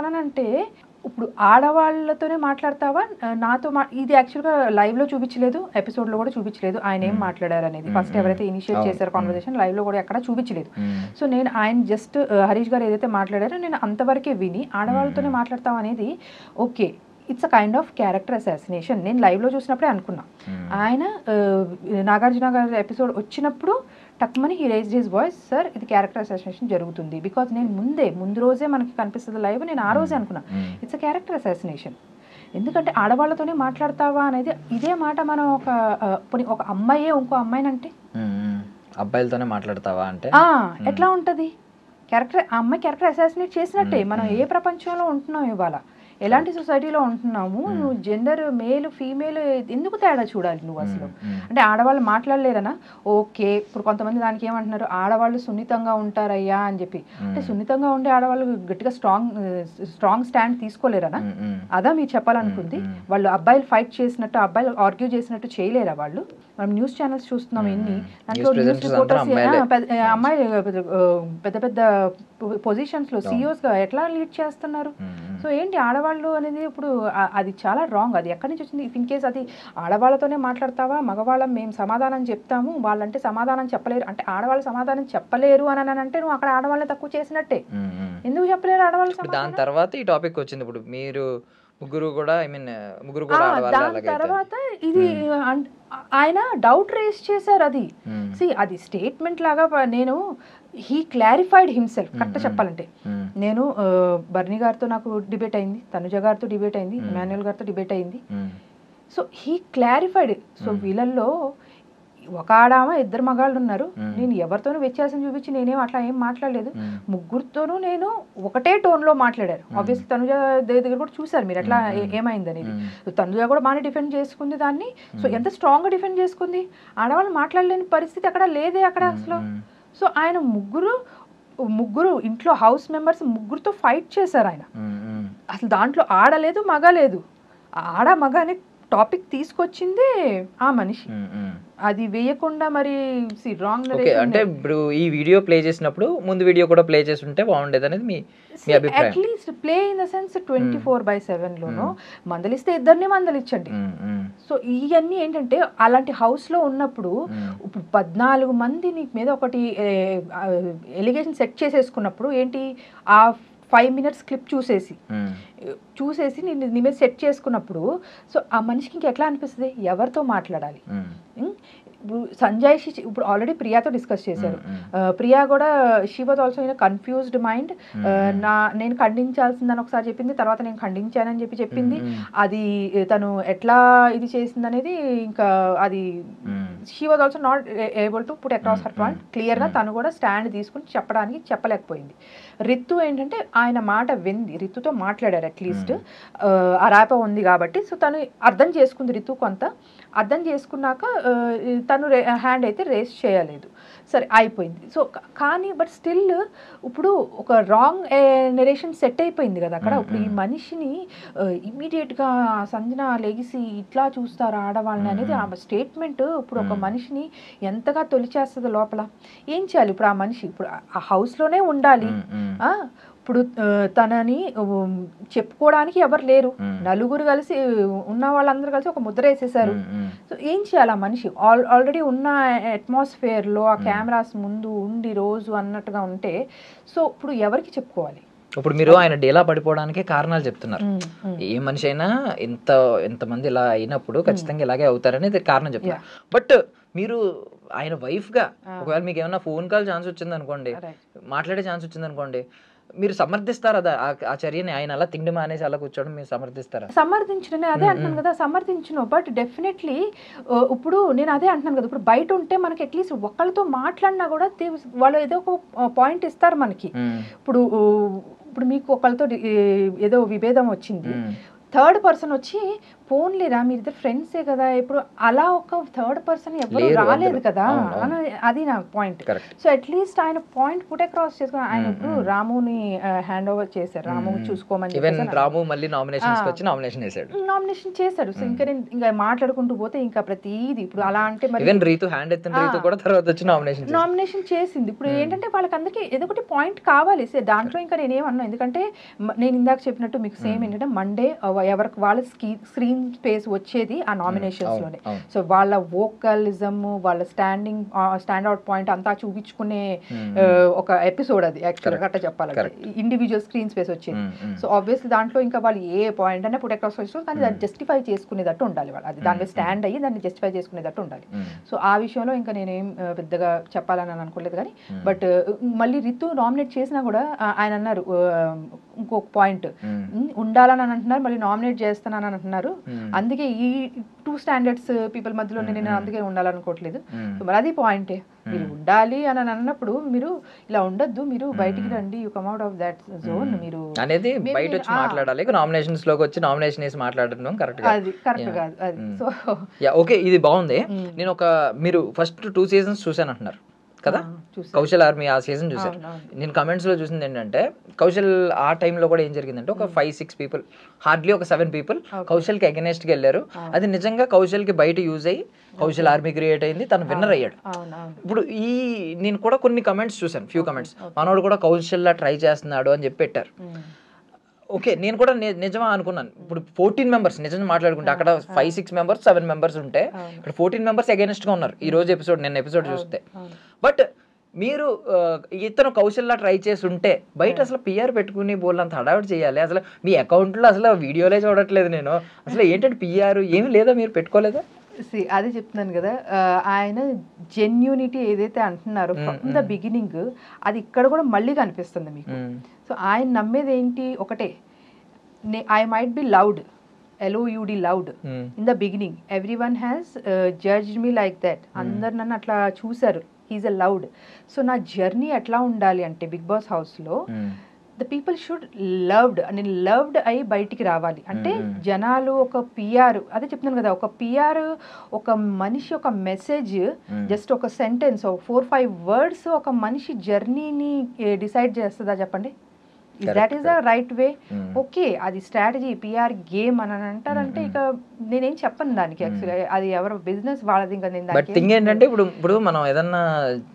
అని అంటే, ఇప్పుడు ఆడవాళ్ళతోనే మాట్లాడతావా నాతో ఇది యాక్చువల్గా లైవ్లో చూపించలేదు, ఎపిసోడ్లో కూడా చూపించలేదు ఆయన ఏం మాట్లాడారు అనేది. ఫస్ట్ ఎవరైతే ఇనిషియేట్ చేశారో కాన్వర్సేషన్ లైవ్లో కూడా ఎక్కడ చూపించలేదు. సో నేను ఆయన జస్ట్ హరీష్ గారు ఏదైతే మాట్లాడారో నేను అంతవరకే విని ఆడవాళ్ళతోనే మాట్లాడతాం అనేది okay, it's a kind of character assassination. నేను లైవ్లో చూసినప్పుడే అనుకున్నా. ఆయన నాగార్జున గారి ఎపిసోడ్ వచ్చినప్పుడు టక్మని he raised his voice, sir ఇది క్యారెక్టర్ అసాసినేషన్ జరుగుతుంది. బికాజ్ నేను ముందు రోజే మనకి కనిపిస్తుంది లైవ్, నేను ఆ రోజే అనుకున్నా ఇట్స్ అ క్యారెక్టర్ అసాసినేషన్. ఎందుకంటే ఆడవాళ్ళతోనే మాట్లాడతావా అనేది ఇదే మాట మనం ఒక అమ్మాయే ఇంకో అమ్మాయినంటే అబ్బాయిలతోనే మాట్లాడతావా అంటే ఎట్లా ఉంటుంది? ఆ అమ్మాయి క్యారెక్టర్ అసాసినేట్ చేసినట్టే. మనం ఏ ప్రపంచంలో ఉంటున్నాం ఇవాళ, ఎలాంటి సొసైటీలో ఉంటున్నాము, నువ్వు జెండర్ మేల్ ఫీమేల్ ఎందుకు తేడా చూడాలి నువ్వు అసలు? అంటే ఆడవాళ్ళు మాట్లాడలేరనా? ఓకే, ఇప్పుడు కొంతమంది దానికి ఏమంటున్నారు, ఆడవాళ్ళు సున్నితంగా ఉంటారయ్యా అని చెప్పి. అంటే సున్నితంగా ఉండే ఆడవాళ్ళు గట్టిగా స్ట్రాంగ్ స్టాండ్ తీసుకోలేరనా? అదా మీరు చెప్పాలనుకుంది? వాళ్ళు అబ్బాయిలు ఫైట్ చేసినట్టు, అబ్బాయిలు ఆర్గ్యూ చేసినట్టు చేయలేరా వాళ్ళు? మనం న్యూస్ ఛానల్స్ చూస్తున్నాం ఎన్ని, దాంట్లో న్యూస్ రిపోర్టర్స్ అమ్మాయిలు పెద్ద పెద్ద పొజిషన్స్ లో CEOs గా ఎట్లా లీడ్ చేస్తున్నారు? సో ఏంటి ఆడవాళ్ళు అనేది ఇప్పుడు అది చాలా రాంగ్. అది ఎక్కడి నుంచి వచ్చింది? ఇన్ కేస్ అది ఆడవాళ్ళతోనే మాట్లాడతావా, మగవాళ్ళం మేము సమాధానం చెప్తాము వాళ్ళంటే సమాధానం చెప్పలేరు అంటే, ఆడవాళ్ళు సమాధానం చెప్పలేరు అని అంటే నువ్వు అక్కడ ఆడవాళ్ళని తక్కువ చేసినట్టే. ఎందుకు చెప్పలేరు ఆడవాళ్ళు? దాని తర్వాత ఈ టాపిక్ వచ్చింది. ఇప్పుడు మీరు ముగ్గురు కూడా దాని తర్వాత ఇది ఆయన డౌట్ రేస్ చేశారు. అది అది స్టేట్మెంట్ లాగా నేను హీ క్లారిఫైడ్ హిమ్సెల్ఫ్. కరెక్ట్ చెప్పాలంటే నేను బర్నీ గారితో నాకు డిబేట్ అయింది, తనుజ గారితో డిబేట్ అయింది, ఇమాన్యుయల్ గారితో డిబేట్ అయింది. So he clarified. సో వీళ్ళల్లో ఒక ఆడామ ఇద్దరు మగాళ్ళు ఉన్నారు, నేను ఎవరితోనూ వ్యత్యాసం చూపించి నేనేం అట్లా ఏం మాట్లాడలేదు, ముగ్గురితోనూ నేను ఒకటే టోన్లో మాట్లాడారు. ఆబ్వియస్లీ తనుజ దగ్గర కూడా చూసారు మీరు ఎట్లా ఏమైంది అనేది. తనుజ కూడా బాగానే డిఫెండ్ చేసుకుంది దాన్ని. సో ఎంత స్ట్రాంగ్గా డిఫెండ్ చేసుకుంది, ఆడవాళ్ళు మాట్లాడలేని పరిస్థితి అక్కడ లేదే అక్కడ అసలు. సో ఆయన ముగ్గురు ఇంట్లో హౌస్ మెంబర్స్ ముగ్గురుతో ఫైట్ చేశారు ఆయన. అసలు దాంట్లో ఆడలేదు మగ లేదు, ఆడ మగ అనే టాపిక్ తీసుకొచ్చింది ఆ మనిషి. అది వేయకుండా మరి రాంగ్. అంటే ఇప్పుడు ఈ వీడియో ప్లే చేసినప్పుడు ముందు వీడియో కూడా ప్లే చేసి ఉంటే బాగుండేది అనేది మీ అభిప్రాయం? At least play in the sense 24/7 లోనో మందలిస్తే ఇద్దరిని మందలిచ్చండి. సో ఇవన్నీ ఏంటంటే అలాంటి హౌస్ లో ఉన్నప్పుడు ఇప్పుడు 14 మంది నీ మీద ఒకటి ఎలిగేషన్ సెట్ చేసేసుకున్నప్పుడు ఏంటి, ఆ 5 minutes క్లిప్ చూసేసి నేను నీ మీద సెట్ చేసుకున్నప్పుడు సో ఆ మనిషికి ఇంకెట్లా అనిపిస్తుంది, ఎవరితో మాట్లాడాలి? ఇప్పుడు సంజయ్ ఇప్పుడు ఆల్రెడీ ప్రియాతో డిస్కస్ చేశారు. ప్రియా కూడా she was also in confused mind. నేను ఖండించాల్సిందని ఒకసారి చెప్పింది, తర్వాత నేను ఖండించానని చెప్పింది. అది తను ఎట్లా ఇది చేసింది అనేది ఇంకా అది she was also not able to put across her point క్లియర్గా. తను కూడా స్టాండ్ తీసుకుని చెప్పలేకపోయింది. రితు ఏంటంటే ఆయన మాట వింది, రితుతో మాట్లాడారు అట్లీస్ట్ ఆ ర్యాప ఉంది కాబట్టి. సో తను అర్థం చేసుకుంది, రితు కొంత అర్థం చేసుకున్నాక తను హ్యాండ్ అయితే రేస్ చేయలేదు, సరే అయిపోయింది. సో కానీ బట్ స్టిల్ ఇప్పుడు ఒక రాంగ్ నెరేషన్ సెట్ అయిపోయింది కదా అక్కడ. ఇప్పుడు ఈ మనిషిని ఇమ్మీడియట్గా సంజన లెగిసి ఇట్లా చూస్తారు ఆడవాళ్ళని అనేది ఆ స్టేట్మెంట్ ఇప్పుడు ఒక మనిషిని ఎంతగా తొలిచేస్తుంది లోపల. ఏం చేయాలి ఇప్పుడు ఆ మనిషి? ఇప్పుడు ఆ హౌస్లోనే ఉండాలి, ఇప్పుడు తనని చెప్పుకోవడానికి ఎవరు లేరు, నలుగురు కలిసి ఉన్న వాళ్ళందరూ కలిసి ఒక ముద్ర వేసేసారు. సో ఏం చేయాలి ఆ మనిషి? ఆల్రెడీ ఉన్న అట్మాస్ఫియర్లో ఆ కెమెరాస్ ముందు ఉండి రోజు అన్నట్టుగా ఉంటే సో ఇప్పుడు ఎవరికి చెప్పుకోవాలి? ఇప్పుడు మీరు ఆయన డేలా పడిపోవడానికి కారణాలు చెప్తున్నారు. ఏ మనిషి అయినా ఎంతమంది ఇలా అయినప్పుడు ఖచ్చితంగా ఇలాగే అవుతారని కారణం చెప్తున్నారు. బట్ మీరు ఆయన వైఫ్ గా ఒకవేళ మీకు ఏమైనా ఫోన్ కాల్ ఛాన్స్ వచ్చింది అనుకోండి, మాట్లాడే ఛాన్స్ వచ్చింది అనుకోండి, మీరు సమర్థిస్తారా ఆ చర్యని? ఆయన అలా తిండి మానేసి అలా కూర్చోవడం మీరు సమర్థిస్తారా? సమర్థించిన అదే అంటున్నాను కదా, సమర్థించను. బట్ డెఫినెట్లీ ఇప్పుడు నేను అదే అంటున్నాను కదా, ఇప్పుడు బయట ఉంటే మనకి అట్లీస్ట్ ఒకళ్ళతో మాట్లాడినా కూడా వాళ్ళు ఏదో ఒక పాయింట్ ఇస్తారు మనకి. ఇప్పుడు మీకు ఒకళ్ళతో ఏదో విభేదం వచ్చింది, థర్డ్ పర్సన్ వచ్చి ఫోన్లేరా మీరిద్దరు ఫ్రెండ్సే కదా, ఇప్పుడు అలా ఒక థర్డ్ పర్సన్ ఎవరు రాలేదు కదా, అది నా పాయింట్. సో అట్లీస్ట్ ఆయన పాయింట్ పుట్ అక్రాస్ చేసుకుని ఆయన ఇప్పుడు రాముని హ్యాండ్ ఓవర్ చేశారు, రాము చూసుకోమని రాము మళ్ళీ నామినేషన్ చేశాడు. సో ఇంకా నేను ఇంకా మాట్లాడుకుంటూ పోతే ఇంకా ప్రతిదీ ఇప్పుడు అలా అంటే మరి రీతు హ్యాండ్ ఎత్తిన రీతు కూడా తర్వాత వచ్చి నామినేషన్ చేసింది. ఇప్పుడు ఏంటంటే వాళ్ళకి అందరికీ ఏదో ఒకటి పాయింట్ కావాలి. దాంట్లో ఇంకా నేనేమన్నా, ఎందుకంటే నేను ఇందాక చెప్పినట్టు మీకు సేమ్ ఏంటంటే మండే ఎవరికి వాళ్ళ స్క్రీన్ స్పేస్ వచ్చేది ఆ నామినేషన్స్ లోనే. సో వాళ్ళ వోకలిజం, వాళ్ళ స్టాండ్ అవుట్ పాయింట్ అంతా చూపించుకునే ఒక ఎపిసోడ్ అది యాక్చువల్ గా చెప్పాలంటే, ఇండివిజువల్ స్క్రీన్ స్పేస్ వచ్చేది. సో ఆబ్వియస్లీ దాంట్లో ఇంకా వాళ్ళు ఏ పాయింట్ అయినా పుట్ అక్రాస్ చేస్తారు, కానీ దాన్ని జస్టిఫై చేసుకునేటట్టు ఉండాలి వాళ్ళు, అది దాని మీద స్టాండ్ అయ్యి దాన్ని జస్టిఫై చేసుకునేటట్టు ఉండాలి. సో ఆ విషయంలో ఇంకా నేనేం పెద్దగా చెప్పాలని అనుకోలేదు. కానీ బట్ మళ్ళీ రితు నామినేట్ చేసినా కూడా ఆయన అన్నారు ఇంకొక పాయింట్, ఉండాలని అంటున్నారు మళ్ళీ నామినేట్ చేస్తానని అంటున్నారు, అందుకే ఈ 2 స్టాండర్డ్స్ పీపుల్ మధ్యలో నేను అందుకే ఉండాలనుకోవట్లేదు. మరి అది పాయింటే, మీరు ఉండాలి అని అన్నప్పుడు మీరు ఇలా ఉండొద్దు, మీరు బయటికి రండి, you come out of that zone మీరు అనేది బయట వచ్చి మాట్లాడాలి. నామినేషన్స్ లోకి వచ్చి నామినేషన్ వేసి మాట్లాడడం కరెక్ట్ కాదు అది. సో ఓకే, ఇది బాగుంది. నేను మీరు ఫస్ట్ 2 సీజన్స్ చూసాను అంటున్నారు కదా, కౌశల్ ఆర్మీ ఆ సీజన్ చూసారు. నేను కమెంట్స్ లో చూసింది ఏంటంటే కౌశల్ ఆ టైంలో కూడా ఏం జరిగిందంటే ఒక 5-6 పీపుల్, హార్డ్లీ ఒక 7 పీపుల్ కౌశల్ కి అగెనెస్ట్ కి వెళ్ళారు. అది నిజంగా కౌశల్ కి బయట యూజ్ అయ్యి కౌశల్ ఆర్మీ క్రియేట్ అయింది, తను విన్నర్ అయ్యాడు. ఇప్పుడు నేను కూడా కొన్ని కమెంట్స్ చూసాను, ఫ్యూ కమెంట్స్, మనోడు కూడా కౌశల్ లా ట్రై చేస్తున్నాడు అని చెప్పి పెట్టారు. ఓకే, నేను కూడా నిజమా అనుకున్నాను. ఇప్పుడు 14 మెంబర్స్ నిజంగా మాట్లాడుకుంటే అక్కడ 5-6 మెంబర్స్ 7 మెంబర్స్ ఉంటే ఇక్కడ 14 మెంబర్స్ అగైనెస్ట్ గా ఉన్నారు ఈ రోజు ఎపిసోడ్, నిన్న ఎపిసోడ్ చూస్తే. బట్ మీరు ఇతను కౌశల్లా ట్రై చేసి ఉంటే బయట అసలు పిఆర్ పెట్టుకుని బోల్నంత హడావిడి చేయాలి. అసలు మీ అకౌంట్లో అసలు వీడియోలే చూడట్లేదు నేను, అసలు ఏంటంటే పిఆర్ ఏమి లేదా, మీరు పెట్టుకోలేదా? అదే చెప్తున్నాను కదా, ఆయన జెన్యూనిటీ ఏదైతే అంటున్నారో ఫ్రమ్ ద బిగినింగ్ అది ఇక్కడ కూడా మళ్ళీ కనిపిస్తుంది మీకు. సో ఆయన నమ్మేది ఏంటి ఒకటే, I might be loud, LOUD loud in the beginning, everyone has judged me like that, అందరు నన్ను అట్లా చూసారు, హీఈస్ అ లౌడ్. సో నా జర్నీ ఎట్లా ఉండాలి అంటే బిగ్ బాస్ హౌస్లో ద పీపుల్ షుడ్ లవ్డ్, నేను లవ్డ్ అయి బయటికి రావాలి. అంటే జనాలు ఒక పిఆర్, అదే చెప్తున్నాను కదా, ఒక పిఆర్ ఒక మనిషి ఒక మెసేజ్ జస్ట్ ఒక సెంటెన్స్ 4-5 వర్డ్స్ ఒక మనిషి జర్నీని డిసైడ్ చేస్తుందా చెప్పండి? That is the right way. Okay, అది స్ట్రాటజీ, పిఆర్ గేమ్ అని అంటారంటే ఇక నేనేం చెప్పను దానికి, యాక్చువల్లీ అది ఎవరు బిజినెస్ వాళ్ళది. ఇంకా నేను బట్ థింగ్ ఏంటంటే ఇప్పుడు మనం ఏదన్నా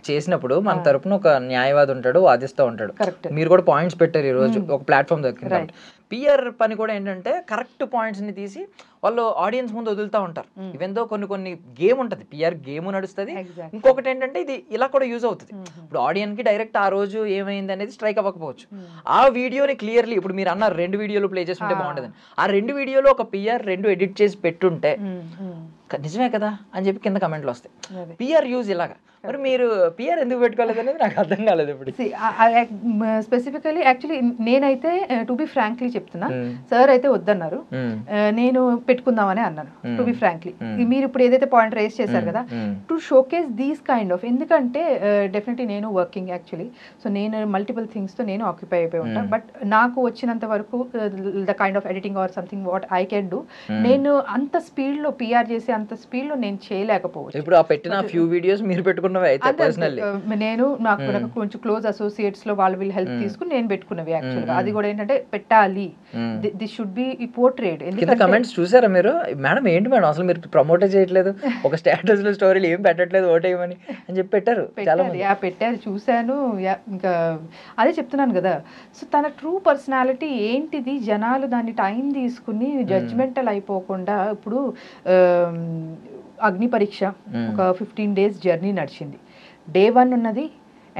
చేసినప్పుడు మన తరపున ఒక న్యాయవాది ఉంటాడు, వాదిస్తూ ఉంటాడు. మీరు కూడా పాయింట్స్ పెట్టారు ఈ రోజు ఒక ప్లాట్ఫామ్ దగ్గర. పిఆర్ పని కూడా ఏంటంటే కరెక్ట్ పాయింట్స్ ని తీసి వాళ్ళు ఆడియన్స్ ముందు వదులుతూ ఉంటారు. ఇవెందో కొన్ని గేమ్ ఉంటుంది, పిఆర్ గేమ్ నడుస్తుంది. ఇంకొకటి ఏంటంటే ఇది ఇలా కూడా యూజ్ అవుతుంది. ఇప్పుడు ఆడియన్స్ కి డైరెక్ట్ ఆ రోజు ఏమైంది అనేది స్ట్రైక్ అవ్వకపోవచ్చు. ఆ వీడియోని క్లియర్లీ ఇప్పుడు మీరు అన్నారు 2 వీడియోలు ప్లే చేస్తుంటే బాగుంటుంది, ఆ 2 వీడియోలో ఒక పిఆర్ 2 ఎడిట్ చేసి పెట్టుంటే నిజమే కదా అని చెప్పి కింద కమెంట్లు వస్తాయి. పిఆర్ యూజ్ ఇలాగా, మరి మీరు పిఆర్ ఎందుకు పెట్టుకోలేదు అనేది నాకు అర్థం కాలేదు. ఇప్పుడు స్పెసిఫికలీ యాక్చువల్లీ నేనైతే టు బి ఫ్రాంక్లీ చెప్తున్నా, సార్ అయితే వద్దన్నారు, నేను పెట్టుకుందామని అన్నాను టు బి ఫ్రాంక్లీ. మీరు ఇప్పుడు ఏదైతే పాయింట్ రేస్ చేశారు కదా, to showcase these kind of, ఎందుకంటే డెఫినెట్లీ నేను వర్కింగ్ యాక్చువల్లీ, సో నేను మల్టిపుల్ థింగ్స్ తో నేను ఆక్యుపై అయిపోయి ఉంటాను. బట్ నాకు వచ్చినంత వరకు the kind of editing or something what I can do, నేను అంత స్పీడ్ లో పిఆర్ చేసి అంత స్పీడ్ లో నేను చేయలేకపోవచ్చు. ఇప్పుడు ఆ పెట్టిన ఫ్యూ వీడియోస్ మీరు పెట్టుకున్నవి అయితే పర్సనల్లీ నేను నాకు కొంచెం క్లోజ్ అసోసియేట్స్ లో వాళ్ళు వీళ్ళు హెల్ప్ తీసుకుని నేను పెట్టుకున్నవి యాక్చువల్గా. అది కూడా ఏంటంటే పెట్టాలి, దిస్ షుడ్ బి పోర్ట్రేట్. ఎందుకంటే కమెంట్స్ చూసారా మీరు, మేడం ఏంటి మేడం అసలు మీరు ప్రమోట్ చేయట్లేదు, ఒక స్టేటస్ లో స్టోరీలు ఏం పెట్టట్లేదు ఓటేయమని అని చెప్పి పెట్టారు. పెట్టారు చూశాను. ఇంకా అదే చెప్తున్నాను కదా, సో తన ట్రూ పర్సనాలిటీ ఏంటిది, జనాలు దాన్ని టైం తీసుకుని జడ్జ్మెంటల్ అయిపోకుండా. ఇప్పుడు అగ్ని పరీక్ష ఒక 15 days జర్నీ నడిచింది. Day 1 ఉన్నది,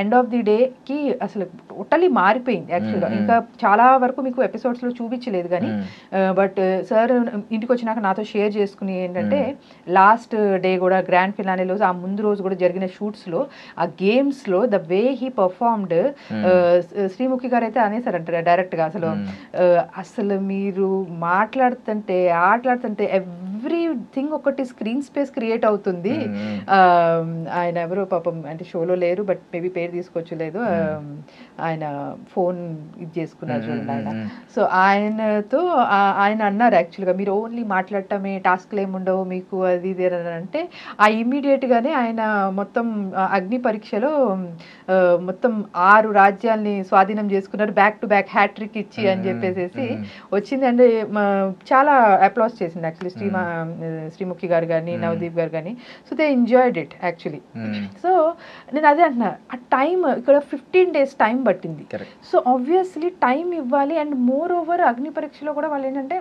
ఎండ్ ఆఫ్ ది డేకి అసలు టోటలీ మారిపోయింది యాక్చువల్గా. ఇంకా చాలా వరకు మీకు ఎపిసోడ్స్లో చూపించలేదు కానీ బట్ సార్ ఇంటికి వచ్చినాక నాతో షేర్ చేసుకుని ఏంటంటే లాస్ట్ డే కూడా గ్రాండ్ ఫినాలేలో ఆ ముందు రోజు కూడా జరిగిన షూట్స్లో ఆ గేమ్స్లో the way he performed, Sreemukhi గారు అయితే అనేసారంట డైరెక్ట్గా అసలు మీరు మాట్లాడుతుంటే ఆటలాడుతుంటే ఎవ్రీథింగ్ ఒకటి స్క్రీన్ స్పేస్ క్రియేట్ అవుతుంది. ఆయన ఎవరో పాపం అంటే షోలో లేరు బట్ మేబీ పేరు తీసుకోవచ్చులేదు, ఆయన ఫోన్ ఇది చేసుకున్నారు చూడండి ఆయన. సో ఆయనతో ఆయన అన్నారు యాక్చువల్గా మీరు ఓన్లీ మాట్లాడటమే, టాస్క్లు ఏముండవు మీకు అది ఇది అని అంటే ఆ ఇమ్మీడియట్గానే ఆయన మొత్తం అగ్ని పరీక్షలో మొత్తం 6 రాజ్యాల్ని స్వాధీనం చేసుకున్నారు బ్యాక్ టు బ్యాక్ హ్యాట్రిక్ ఇచ్చి అని చెప్పేసి వచ్చింది. అంటే చాలా అప్లాస్ చేసింది యాక్చువల్లీ శ్రీముఖి గారు కానీ నవదీప్ గారు కానీ. So they enjoyed it actually. So నేను అదే అంటున్నా ఆ టైం ఇక్కడ 15 days టైం పట్టింది. సో ఆబ్వియస్లీ టైం ఇవ్వాలి. అండ్ మోర్ ఓవర్ అగ్ని పరీక్షలో కూడా వాళ్ళు ఏంటంటే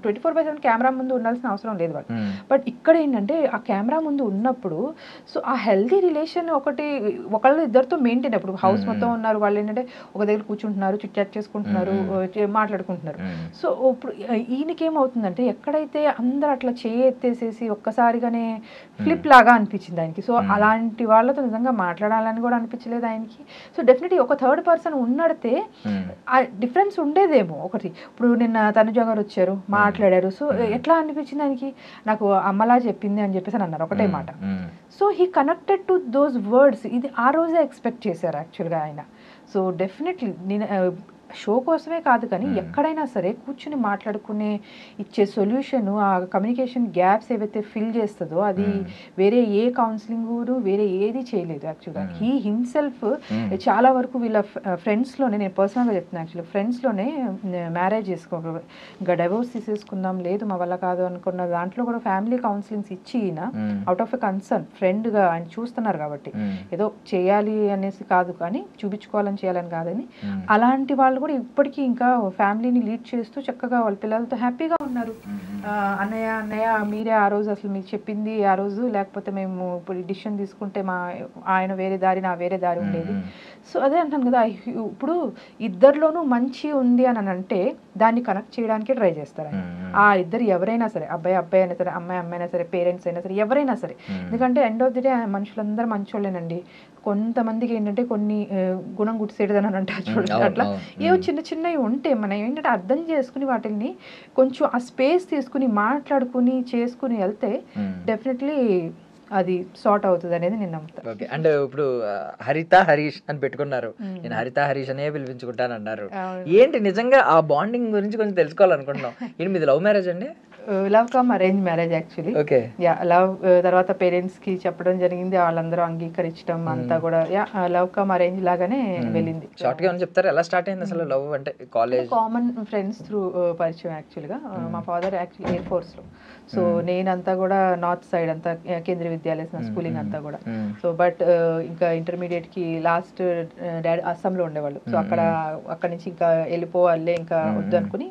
24/7 కెమెరా ముందు ఉండాల్సిన అవసరం లేదు వాళ్ళు. బట్ ఇక్కడ ఏంటంటే ఆ కెమెరా ముందు ఉన్నప్పుడు సో ఆ హెల్దీ రిలేషన్ ఒకళ్ళు ఇద్దరితో మెయింటైన్. అప్పుడు హౌస్ మొత్తం ఉన్నారు వాళ్ళు ఏంటంటే ఒక దగ్గర కూర్చుంటున్నారు, చిట్ చాట్ చేసుకుంటున్నారు, మాట్లాడుకుంటున్నారు. సో ఇప్పుడు ఈయనకేమవుతుందంటే ఎక్కడైతే అందరు అట్లా ఎత్తేసేసి ఒక్కసారిగానే ఫ్లిప్ లాగా అనిపించింది ఆయనకి. సో అలాంటి వాళ్ళతో నిజంగా మాట్లాడాలని కూడా అనిపించలేదు ఆయనకి. సో డెఫినెట్లీ ఒక థర్డ్ పర్సన్ ఉన్నడితే ఆ డిఫరెన్స్ ఉండేదేమో. ఒకటి ఇప్పుడు నిన్న తనుజ గారు వచ్చారు మాట్లాడారు. సో ఎట్లా అనిపించింది ఆయనకి, నాకు అమ్మలా చెప్పింది అని చెప్పేసి అన్నారు ఒకటే మాట. So he connected to those words. ఇది ఆ రోజే ఎక్స్పెక్ట్ చేశారు యాక్చువల్గా ఆయన. సో డెఫినెట్లీ నేను షో కోసమే కాదు కానీ ఎక్కడైనా సరే కూర్చుని మాట్లాడుకునే ఇచ్చే సొల్యూషన్, ఆ కమ్యూనికేషన్ గ్యాప్స్ ఏవైతే ఫిల్ చేస్తుందో అది వేరే ఏ కౌన్సిలింగ్ వేరే ఏది చేయలేదు యాక్చువల్గా. హీ హిమ్సెల్ఫ్ చాలా వరకు వీళ్ళ ఫ్రెండ్స్లోనే, నేను పర్సనల్గా చెప్తున్నాను యాక్చువల్లీ, ఫ్రెండ్స్లోనే మ్యారేజ్ చేసుకోవాలి ఇంకా డైవోర్స్ తీసేసుకుందాం లేదు మా వల్ల కాదు అనుకున్న దాంట్లో కూడా ఫ్యామిలీ కౌన్సిలింగ్స్ ఇచ్చి ఈయన అవుట్ ఆఫ్ ఎ కన్సర్న్ ఫ్రెండ్గా ఆయన చూస్తున్నారు కాబట్టి ఏదో చేయాలి అనేసి కాదు కానీ చూపించుకోవాలని చేయాలని కాదని అలాంటి వాళ్ళు కూడా ఇప్పటికీ ఇంకా ఫ్యామిలీని లీడ్ చేస్తూ చక్కగా వాళ్ళ పిల్లలతో హ్యాపీగా ఉన్నారు. అన్నయ్య మీరే ఆ రోజు అసలు మీకు చెప్పింది ఆ రోజు, లేకపోతే మేము ఇప్పుడు డిసిషన్ తీసుకుంటే ఆయన వేరే దారి నా వేరే దారి ఉండేది. సో అదే అంటాను కదా, ఇప్పుడు ఇద్దరిలోనూ మంచి ఉంది అని అంటే దాన్ని కనెక్ట్ చేయడానికి ట్రై చేస్తారు ఆ ఇద్దరు ఎవరైనా సరే, అబ్బాయి అయినా సరే, అమ్మాయి అయినా సరే, పేరెంట్స్ అయినా సరే, ఎవరైనా సరే. ఎందుకంటే ఎండ్ ఆఫ్ ది డే మనుషులందరూ మంచోళ్ళేనండి. కొంతమందికి ఏంటంటే కొన్ని గుణం గుడిసేటదని అంటారు చూడండి, అట్లా ఏవో చిన్నవి ఉంటే మనం ఏంటంటే అర్థం చేసుకుని వాటిని కొంచెం ఆ స్పేస్ తీసుకుని మాట్లాడుకుని చేసుకుని వెళ్తే డెఫినెట్లీ అది సార్ట్ అవుతుంది అనేది నేను నమ్ముతాను. ఓకే. అండ్ ఇప్పుడు హరిత హరీష్ అని పెట్టుకున్నారు, నేను హరిత హరీష్ అనే పిలిపించుకుంటాను అన్నారు. ఏంటి నిజంగా ఆ బాండింగ్ గురించి కొంచెం తెలుసుకోవాలనుకుంటున్నాం. ఏంటి మీది లవ్ మ్యారేజ్ అండి? Love come arrange marriage actually. Okay. Yeah love తర్వాత పేరెంట్స్ కి చెప్పడం జరిగింది, వాళ్ళందరూ అంగీకరించడం అంతా కూడా యా లవ్ కమ్ అరేంజ్ లాగానే వెళ్ళింది. షార్ట్ గా ఏమైనా చెప్తారా ఎలా స్టార్ట్ అయింది అసలు లవ్? అంటే కాలేజ్ కామన్ ఫ్రెండ్స్ త్రూ పరిచయం యాక్చువల్గా. మా ఫాదర్ యాక్చువల్లీ ఎయిర్ ఫోర్స్ లో, సో నేనంతా కూడా నార్త్ సైడ్ అంతా కేంద్రీయ విద్యాలయం స్కూలింగ్ అంతా కూడా. సో బట్ ఇంకా ఇంటర్మీడియట్ కి లాస్ట్ డాడీ అస్సాంలో ఉండేవాళ్ళు. సో అక్కడ నుంచి ఇంకా వెళ్ళిపోవాలి, ఇంకా వద్దు అనుకుని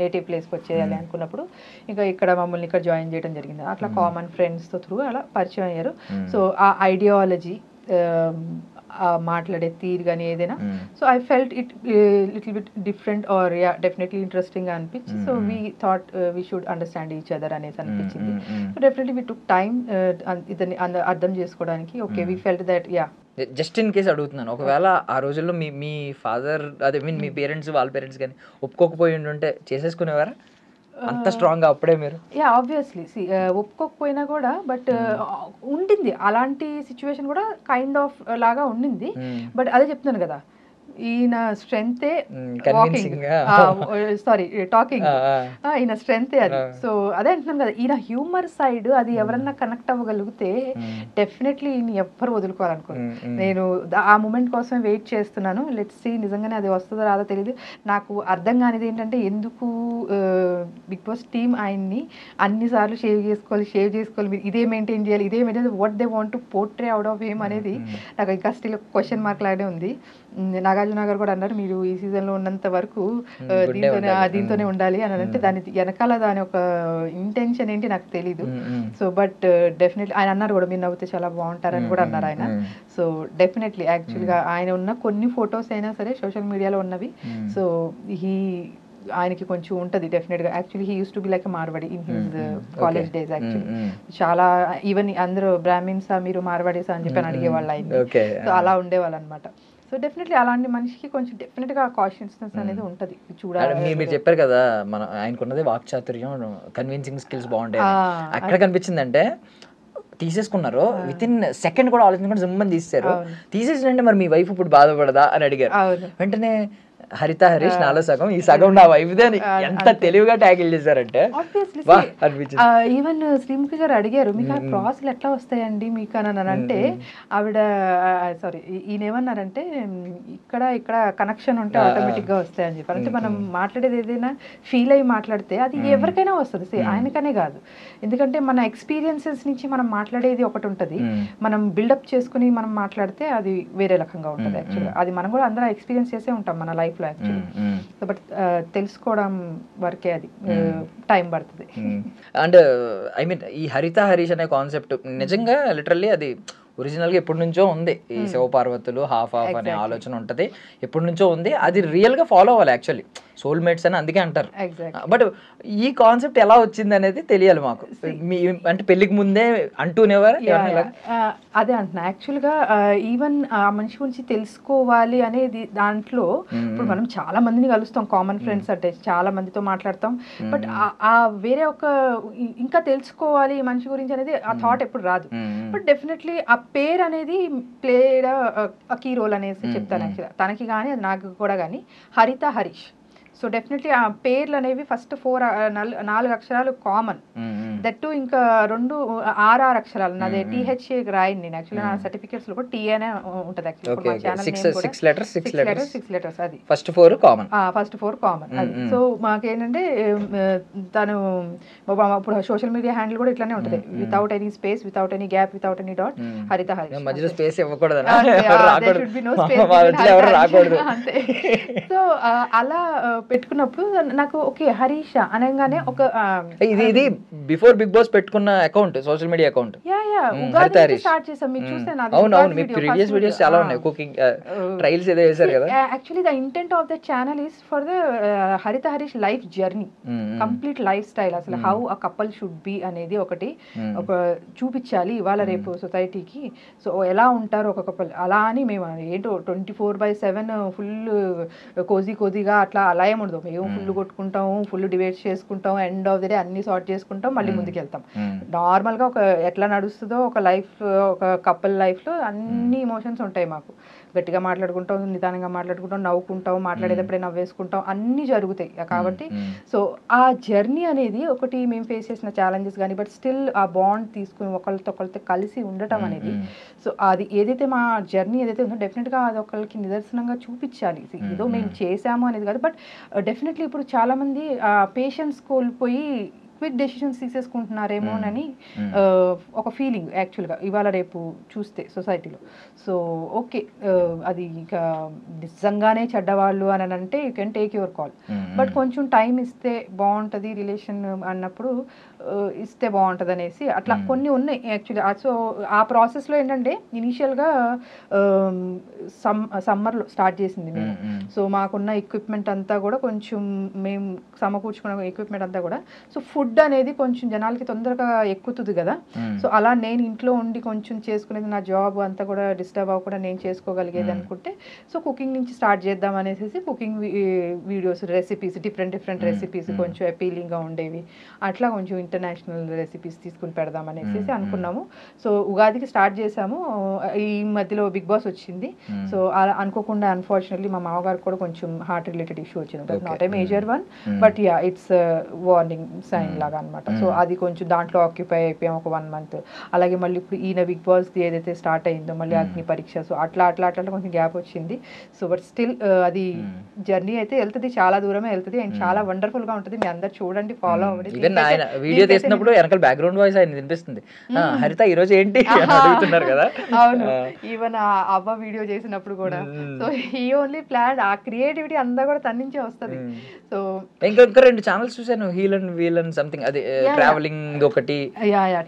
నేటివ్ ప్లేస్కి వచ్చేయాలి అనుకున్నప్పుడు ఇంకా ఇక్కడ మమ్మల్ని ఇక్కడ జాయిన్ చేయడం జరిగింది. అట్లా కామన్ ఫ్రెండ్స్ తో త్రూ అలా పరిచయం అయ్యారు. సో ఆ ఐడియాలజీ మాట్లాడే తీరు కానీ ఏదైనా, so I felt it little bit different or yeah definitely interesting గా అనిపించి, so we thought we should understand each other అనేసి అనిపించింది. So definitely we took time ఇతన్ని అర్థం చేసుకోవడానికి. Okay we felt that yeah. Just in case అడుగుతున్నాను, ఒకవేళ ఆ రోజుల్లో మీ ఫాదర్ అదే మీన్ మీ పేరెంట్స్ వాళ్ళ పేరెంట్స్ కానీ ఒప్పుకోకపోయి ఉంటే చేసేసుకునేవారా అంత స్ట్రాంగ్ గా అప్పుడే మీరు? యా ఆబ్వియస్లీ ఒప్పుకోకపోయినా కూడా బట్ ఉండింది అలాంటి సిచ్యువేషన్ కూడా కైండ్ ఆఫ్ లాగా ఉండింది. బట్ అదే చెప్తున్నాను కదా, ఈయన స్ట్రెంగ్తే టాకింగ్ ఈయన స్ట్రెంగ్తే అది. సో అదే అంటున్నాను కదా, ఈయన హ్యూమర్ సైడ్ అది ఎవరన్నా కనెక్ట్ అవ్వగలిగితే డెఫినెట్లీ ఈయన ఎవ్వరు వదులుకోవాలనుకో. నేను ఆ మూమెంట్ కోసం వెయిట్ చేస్తున్నాను. లెట్స్ సీ నిజంగానే అది వస్తుందో రాదో తెలియదు. నాకు అర్థం కానిది ఏంటంటే ఎందుకు బిగ్ బాస్ టీమ్ ఆయన్ని అన్నిసార్లు షేవ్ చేసుకోవాలి మీరు ఇదే మెయింటైన్ చేయాలి, ఇదే maintain what they want to portray out of him అనేది నాకు ఇంకా స్టిల్ క్వశ్చన్ మార్క్ లాగానే ఉంది. నాకు నాగార్జున గారు కూడా అన్నారు మీరు ఈ సీజన్ లో ఉన్నంత వరకు దీంతోనే ఉండాలి అని అంటే దాని వెనకాల దాని ఒక ఇంటెన్షన్ ఏంటి నాకు తెలీదు. సో బట్ డెఫినెట్లీ ఆయన అన్నారు కూడా మీరు నవ్వుతే చాలా బాగుంటారని కూడా అన్నారు ఆయన. సో డెఫినెట్లీ యాక్చువల్గా ఆయన ఉన్న కొన్ని ఫొటోస్ అయినా సరే సోషల్ మీడియాలో ఉన్నవి. సో ఆయనకి కొంచెం ఉంటుంది డెఫినెట్గా. Actually he used to be like Marwari in his college days. Actually చాలా ఈవెన్ అందరూ బ్రాహ్మిన్సా మీరు మార్వాడీసా అని చెప్పి అడిగేవాళ్ళు ఆయన. సో అలా ఉండేవాళ్ళు అనమాట. సో డెఫినెట్లీ అలాంటి మనిషికి కొంచెం డెఫినెట్గా కాన్షియస్నెస్ అనేది ఉంటుంది. చూడాలి మీరు చెప్పారు కదా మన ఆయనకున్నది వాక్చాతుర్యం, కన్విన్సింగ్ స్కిల్స్ బాగుంటాయి. అక్కడ కనిపించిందంటే తీసేసుకున్నారు, విత్ ఇన్ సెకండ్ కూడా ఆలోచించకుండా జమ్మని తీసేశారు. తీసేసినంటే మరి మీ వైఫ్ ఇప్పుడు బాధపడదా అని అడిగారు. వెంటనే హరిత హరీష్ నాలో సగం, ఈ సగం నా వైఫ్దే అని ఎంత తెలివిగా ట్యాకిల్ చేశారంటే ఈవెన్ శ్రీముఖి గారు అడిగారు మీకు ఆ ప్రాసెస్ ఎట్లా వస్తాయండి మీకు అని అంటే ఆవిడ సారీ ఈయన ఏమన్నారంటే ఇక్కడ కనెక్షన్ ఉంటే ఆటోమేటిక్ గా వస్తాయని చెప్పారు. అంటే మనం మాట్లాడేది ఏదైనా ఫీల్ అయ్యి మాట్లాడితే అది ఎవరికైనా వస్తుంది, ఆయనకనే కాదు. ఎందుకంటే మన ఎక్స్పీరియన్సెస్ నుంచి మనం మాట్లాడేది ఒకటి ఉంటుంది, మనం బిల్డప్ చేసుకుని మనం మాట్లాడితే అది వేరే రకంగా ఉంటుంది. యాక్చువల్గా అది మనం కూడా అందరూ ఎక్స్పీరియన్స్ చేసే ఉంటాం మన లైఫ్ లో యాక్చువల్లీ. సో బట్ తెలుసుకోవడం వరకే అది టైం పడుతుంది. అండ్ ఐ మీన్ ఈ హరిత హరీష్ అనే కాన్సెప్ట్ నిజంగా లిటరల్లీ అది ఒరిజినల్గా ఎప్పటి నుంచో ఉంది. ఈ శివపార్వతులు హాఫ్ అనే ఆలోచన ఉంటుంది, ఎప్పటి నుంచో ఉంది. అది రియల్గా ఫాలో అవ్వాలి యాక్చువల్లీ, సోల్మేట్స్ అని అందుకే అంటారు. బట్ ఈ కాన్సెప్ట్ ఎలా వచ్చింది అనేది తెలియాలి మాకు. మీ అంటే పెళ్లికి ముందే అంటూనేవారు అదే అంటున్నా. యాక్చువల్గా ఈవెన్ ఆ మనిషి గురించి తెలుసుకోవాలి అనేది దాంట్లో ఇప్పుడు మనం చాలా మందిని కలుస్తాం, కామన్ ఫ్రెండ్స్ అంటే చాలా మందితో మాట్లాడతాం. బట్ ఆ వేరే ఒక ఇంకా తెలుసుకోవాలి ఈ మనిషి గురించి అనేది ఆ థాట్ ఎప్పుడు రాదు. బట్ డెఫినెట్లీ ఆ పేరు అనేది ప్లేడ్ కీ రోల్ అనేసి చెప్తాను. యాక్చువల్గా తనకి కానీ అది నాకు కూడా కానీ హరిత హరీష్. సో డెఫినెట్లీ ఆ పేర్లు అనేవి ఫస్ట్ 4 అక్షరాలు కామన్, దట్టు ఇంకా 6 అక్షరాలు. నాదే THA రాయండి నేను. యాక్చువల్లీ నా సర్టిఫికేట్స్ లో కూడా టీ అనే ఉంటుంది. సిక్స్ లెటర్స్ అది ఫస్ట్ 4 కామన్. అది. సో మాకేంటంటే తను ఇప్పుడు సోషల్ మీడియా హ్యాండిల్ కూడా ఇట్లానే ఉంటుంది, without any space, without any gap, without any dot, హరిత హరీష్. మధ్యలో స్పేస్ ఇవ్వకూడదు. అంతే. సో అలా పెట్టుకున్నప్పుడు నాకు ఓకే హరీష్ అనగానే ఒక ఇది బిఫోర్ బిగ్ బాస్ పెట్టుకున్న account, social media account. Ugadi start చేసాం, మీకు చూసాను. అవునవును, మీ ప్రీవియస్ వీడియోస్ చాలా ఉన్నాయి, కుకింగ్ ట్రైల్స్ ఏదో చేశారు కదా. Actually the intent of the channel is for the Haritha Harish life journey, complete life style, అసలు how a couple should be అనేది ఒకటి ఒక చూపించాలి ఇవాళ రేపు సొసైటీకి. సో ఎలా ఉంటారు ఒక కపుల్ అలా అని మేము ఏంటో 24/7 ఫుల్ కోజీగా అట్లా అలా ఏముండదు. మేము ఫుల్ కొట్టుకుంటాము, ఫుల్ డిబేట్స్ చేసుకుంటాం, ఎండ్ ఆఫ్ ది డే అన్ని సార్ట్ చేసుకుంటాం, మళ్ళీ ముందుకు వెళ్తాం. నార్మల్గా ఒక ఎట్లా నడుస్తుందో ఒక లైఫ్, ఒక కపుల్ లైఫ్లో అన్ని ఎమోషన్స్ ఉంటాయి మాకు. గట్టిగా మాట్లాడుకుంటాం, నిదానంగా మాట్లాడుకుంటాం, నవ్వుకుంటాం, మాట్లాడేటప్పుడే నవ్వేసుకుంటాం, అన్నీ జరుగుతాయి. కాబట్టి సో ఆ జర్నీ అనేది ఒకటి మేము ఫేస్ చేసిన ఛాలెంజెస్ కానీ, బట్ స్టిల్ ఆ బాండ్ తీసుకుని ఒకరితో కలిసి ఉండటం అనేది, సో అది ఏదైతే మా జర్నీ ఏదైతే ఉందో డెఫినెట్గా అది ఒకరికి నిదర్శనంగా చూపించాలి. ఏదో మేము చేసాము అనేది కాదు, బట్ డెఫినెట్లీ ఇప్పుడు చాలామంది పేషెన్స్ కోల్పోయి క్విక్ డెసిషన్స్ తీసేసుకుంటున్నారేమోనని ఒక ఫీలింగ్ యాక్చువల్గా ఇవాళ రేపు చూస్తే సొసైటీలో. సో ఓకే అది ఇక నిజంగానే చెడ్డవాళ్ళు అని అంటే you can take your call, but కొంచెం టైం ఇస్తే బాగుంటుంది రిలేషన్ అన్నప్పుడు ఇస్తే బాగుంటుంది అనేసి అట్లా కొన్ని ఉన్నాయి యాక్చువల్లీ. సో ఆ ప్రాసెస్లో ఏంటంటే ఇనీషియల్గా సమ్మర్లో స్టార్ట్ చేసింది మేము. సో మాకున్న ఎక్విప్మెంట్ అంతా కూడా కొంచెం మేము సమకూర్చుకున్న ఎక్విప్మెంట్ అంతా కూడా, సో ఫుడ్ అనేది కొంచెం జనాలకి తొందరగా ఎక్కుతుంది కదా. సో అలా నేను ఇంట్లో ఉండి కొంచెం చేసుకునేది, నా జాబ్ అంతా కూడా డిస్టర్బ్ అవ్వకుండా నేను చేసుకోగలిగేది అనుకుంటే, సో కుకింగ్ నుంచి స్టార్ట్ చేద్దాం అనేసి cooking videos, recipes, different recipes కొంచెం అపీలింగ్గా ఉండేవి, అట్లా కొంచెం ఇంటర్నేషనల్ రెసిపీస్ తీసుకుని పెడదాం అనేసి అనుకున్నాము. సో ఉగాదికి స్టార్ట్ చేసాము. ఈ మధ్యలో బిగ్ బాస్ వచ్చింది. సో అలా అనుకోకుండా అన్ఫార్చునేట్లీ మా మామగారికి కూడా కొంచెం హార్ట్ రిలేటెడ్ ఇష్యూ వచ్చింది. Not a major one, but yeah it's warning sign something లాగా అనమాట. సో అది కొంచెం దాంట్లో ఆక్యుపై అయిపోయాం ఒక 1 month. అలాగే మళ్ళీ ఇప్పుడు ఈయన బిగ్ బాస్ది ఏదైతే స్టార్ట్ అయిందో మళ్ళీ అగ్ని పరీక్ష, సో అట్లా కొంచెం గ్యాప్ వచ్చింది. సో బట్ స్టిల్ అది జర్నీ అయితే వెళ్తుంది, చాలా దూరమే వెళ్తుంది అండ్ చాలా వండర్ఫుల్ గా ఉంటుంది. మీ అందరు చూడండి, ఫాలో అవ్వండి. ఈవెన్ ఆయన వీడియో తీసినప్పుడు వెనకాల బ్యాక్గ్రౌండ్ వాయిస్ ఆయన వినిపిస్తుంది, హరిత ఈ రోజు ఏంటి అడుగుతున్నారు కదా. అవును, ఈవెన్ అవ్వ వీడియో చేసినప్పుడు కూడా. సో ఈ ఓన్లీ ప్లాన్, ఆ క్రియేటివిటీ అంతా కూడా తన నుంచే వస్తుంది. సో ఇంకా 2 ఛానల్స్ చూసాను, heal and wheel and something, అదే ట్రావెలింగ్ ఒకటి.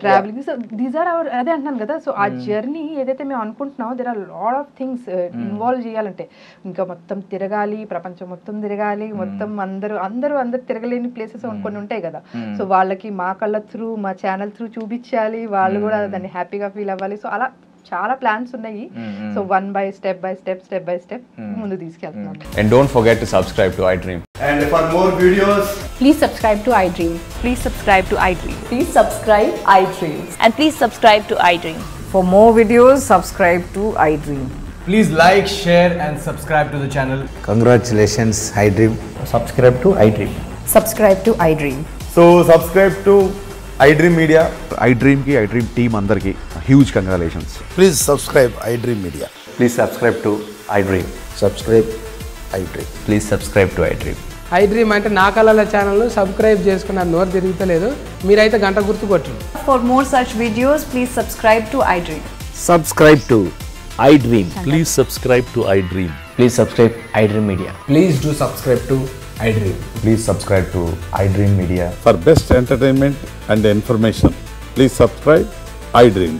Travelling, so these are our, అదే అంటున్నాను కదా. సో ఆ జర్నీ ఏదైతే మేము అనుకుంటున్నామో there are lot of things involve చేయాలంటే, ఇంకా మొత్తం తిరగాలి, ప్రపంచం మొత్తం తిరగాలి, మొత్తం అందరూ తిరగలేని ప్లేసెస్ కొన్ని ఉంటాయి కదా. సో వాళ్ళకి మా కళ్ళ త్రూ, మా ఛానల్ త్రూ చూపించాలి, వాళ్ళు కూడా దాన్ని హ్యాపీగా ఫీల్ అవ్వాలి. సో అలా చాలా ప్లాన్స్ ఉన్నాయి. సో స్టెప్ బై స్టెప్ ముందు తీసుకెళ్తున్నాం. And don't forget to subscribe to iDream. And for more videos, Please subscribe to iDream. Please subscribe to iDream. Please subscribe iDream. And please subscribe to iDream. For more videos, subscribe to iDream. please like, share and subscribe to the channel. Congratulations, iDream. Subscribe to iDream. Subscribe to iDream. So subscribe to iDream Media. iDream ki iDream team andarki huge congratulations. Please subscribe iDream Media. Please subscribe to iDream. Subscribe iDream. Please subscribe to iDream. iDream అంటే నా కళల channel subscribe చేసుకున్న నోరు తిరుగుతలేదు, మీరైతే గంట గుర్తు కొట్టండి. For more such videos, please subscribe to iDream. Subscribe to iDream. Please subscribe to iDream. Please subscribe iDream Media. Please do subscribe to iDream. Please subscribe to iDream Media. For best entertainment and information, please subscribe iDream.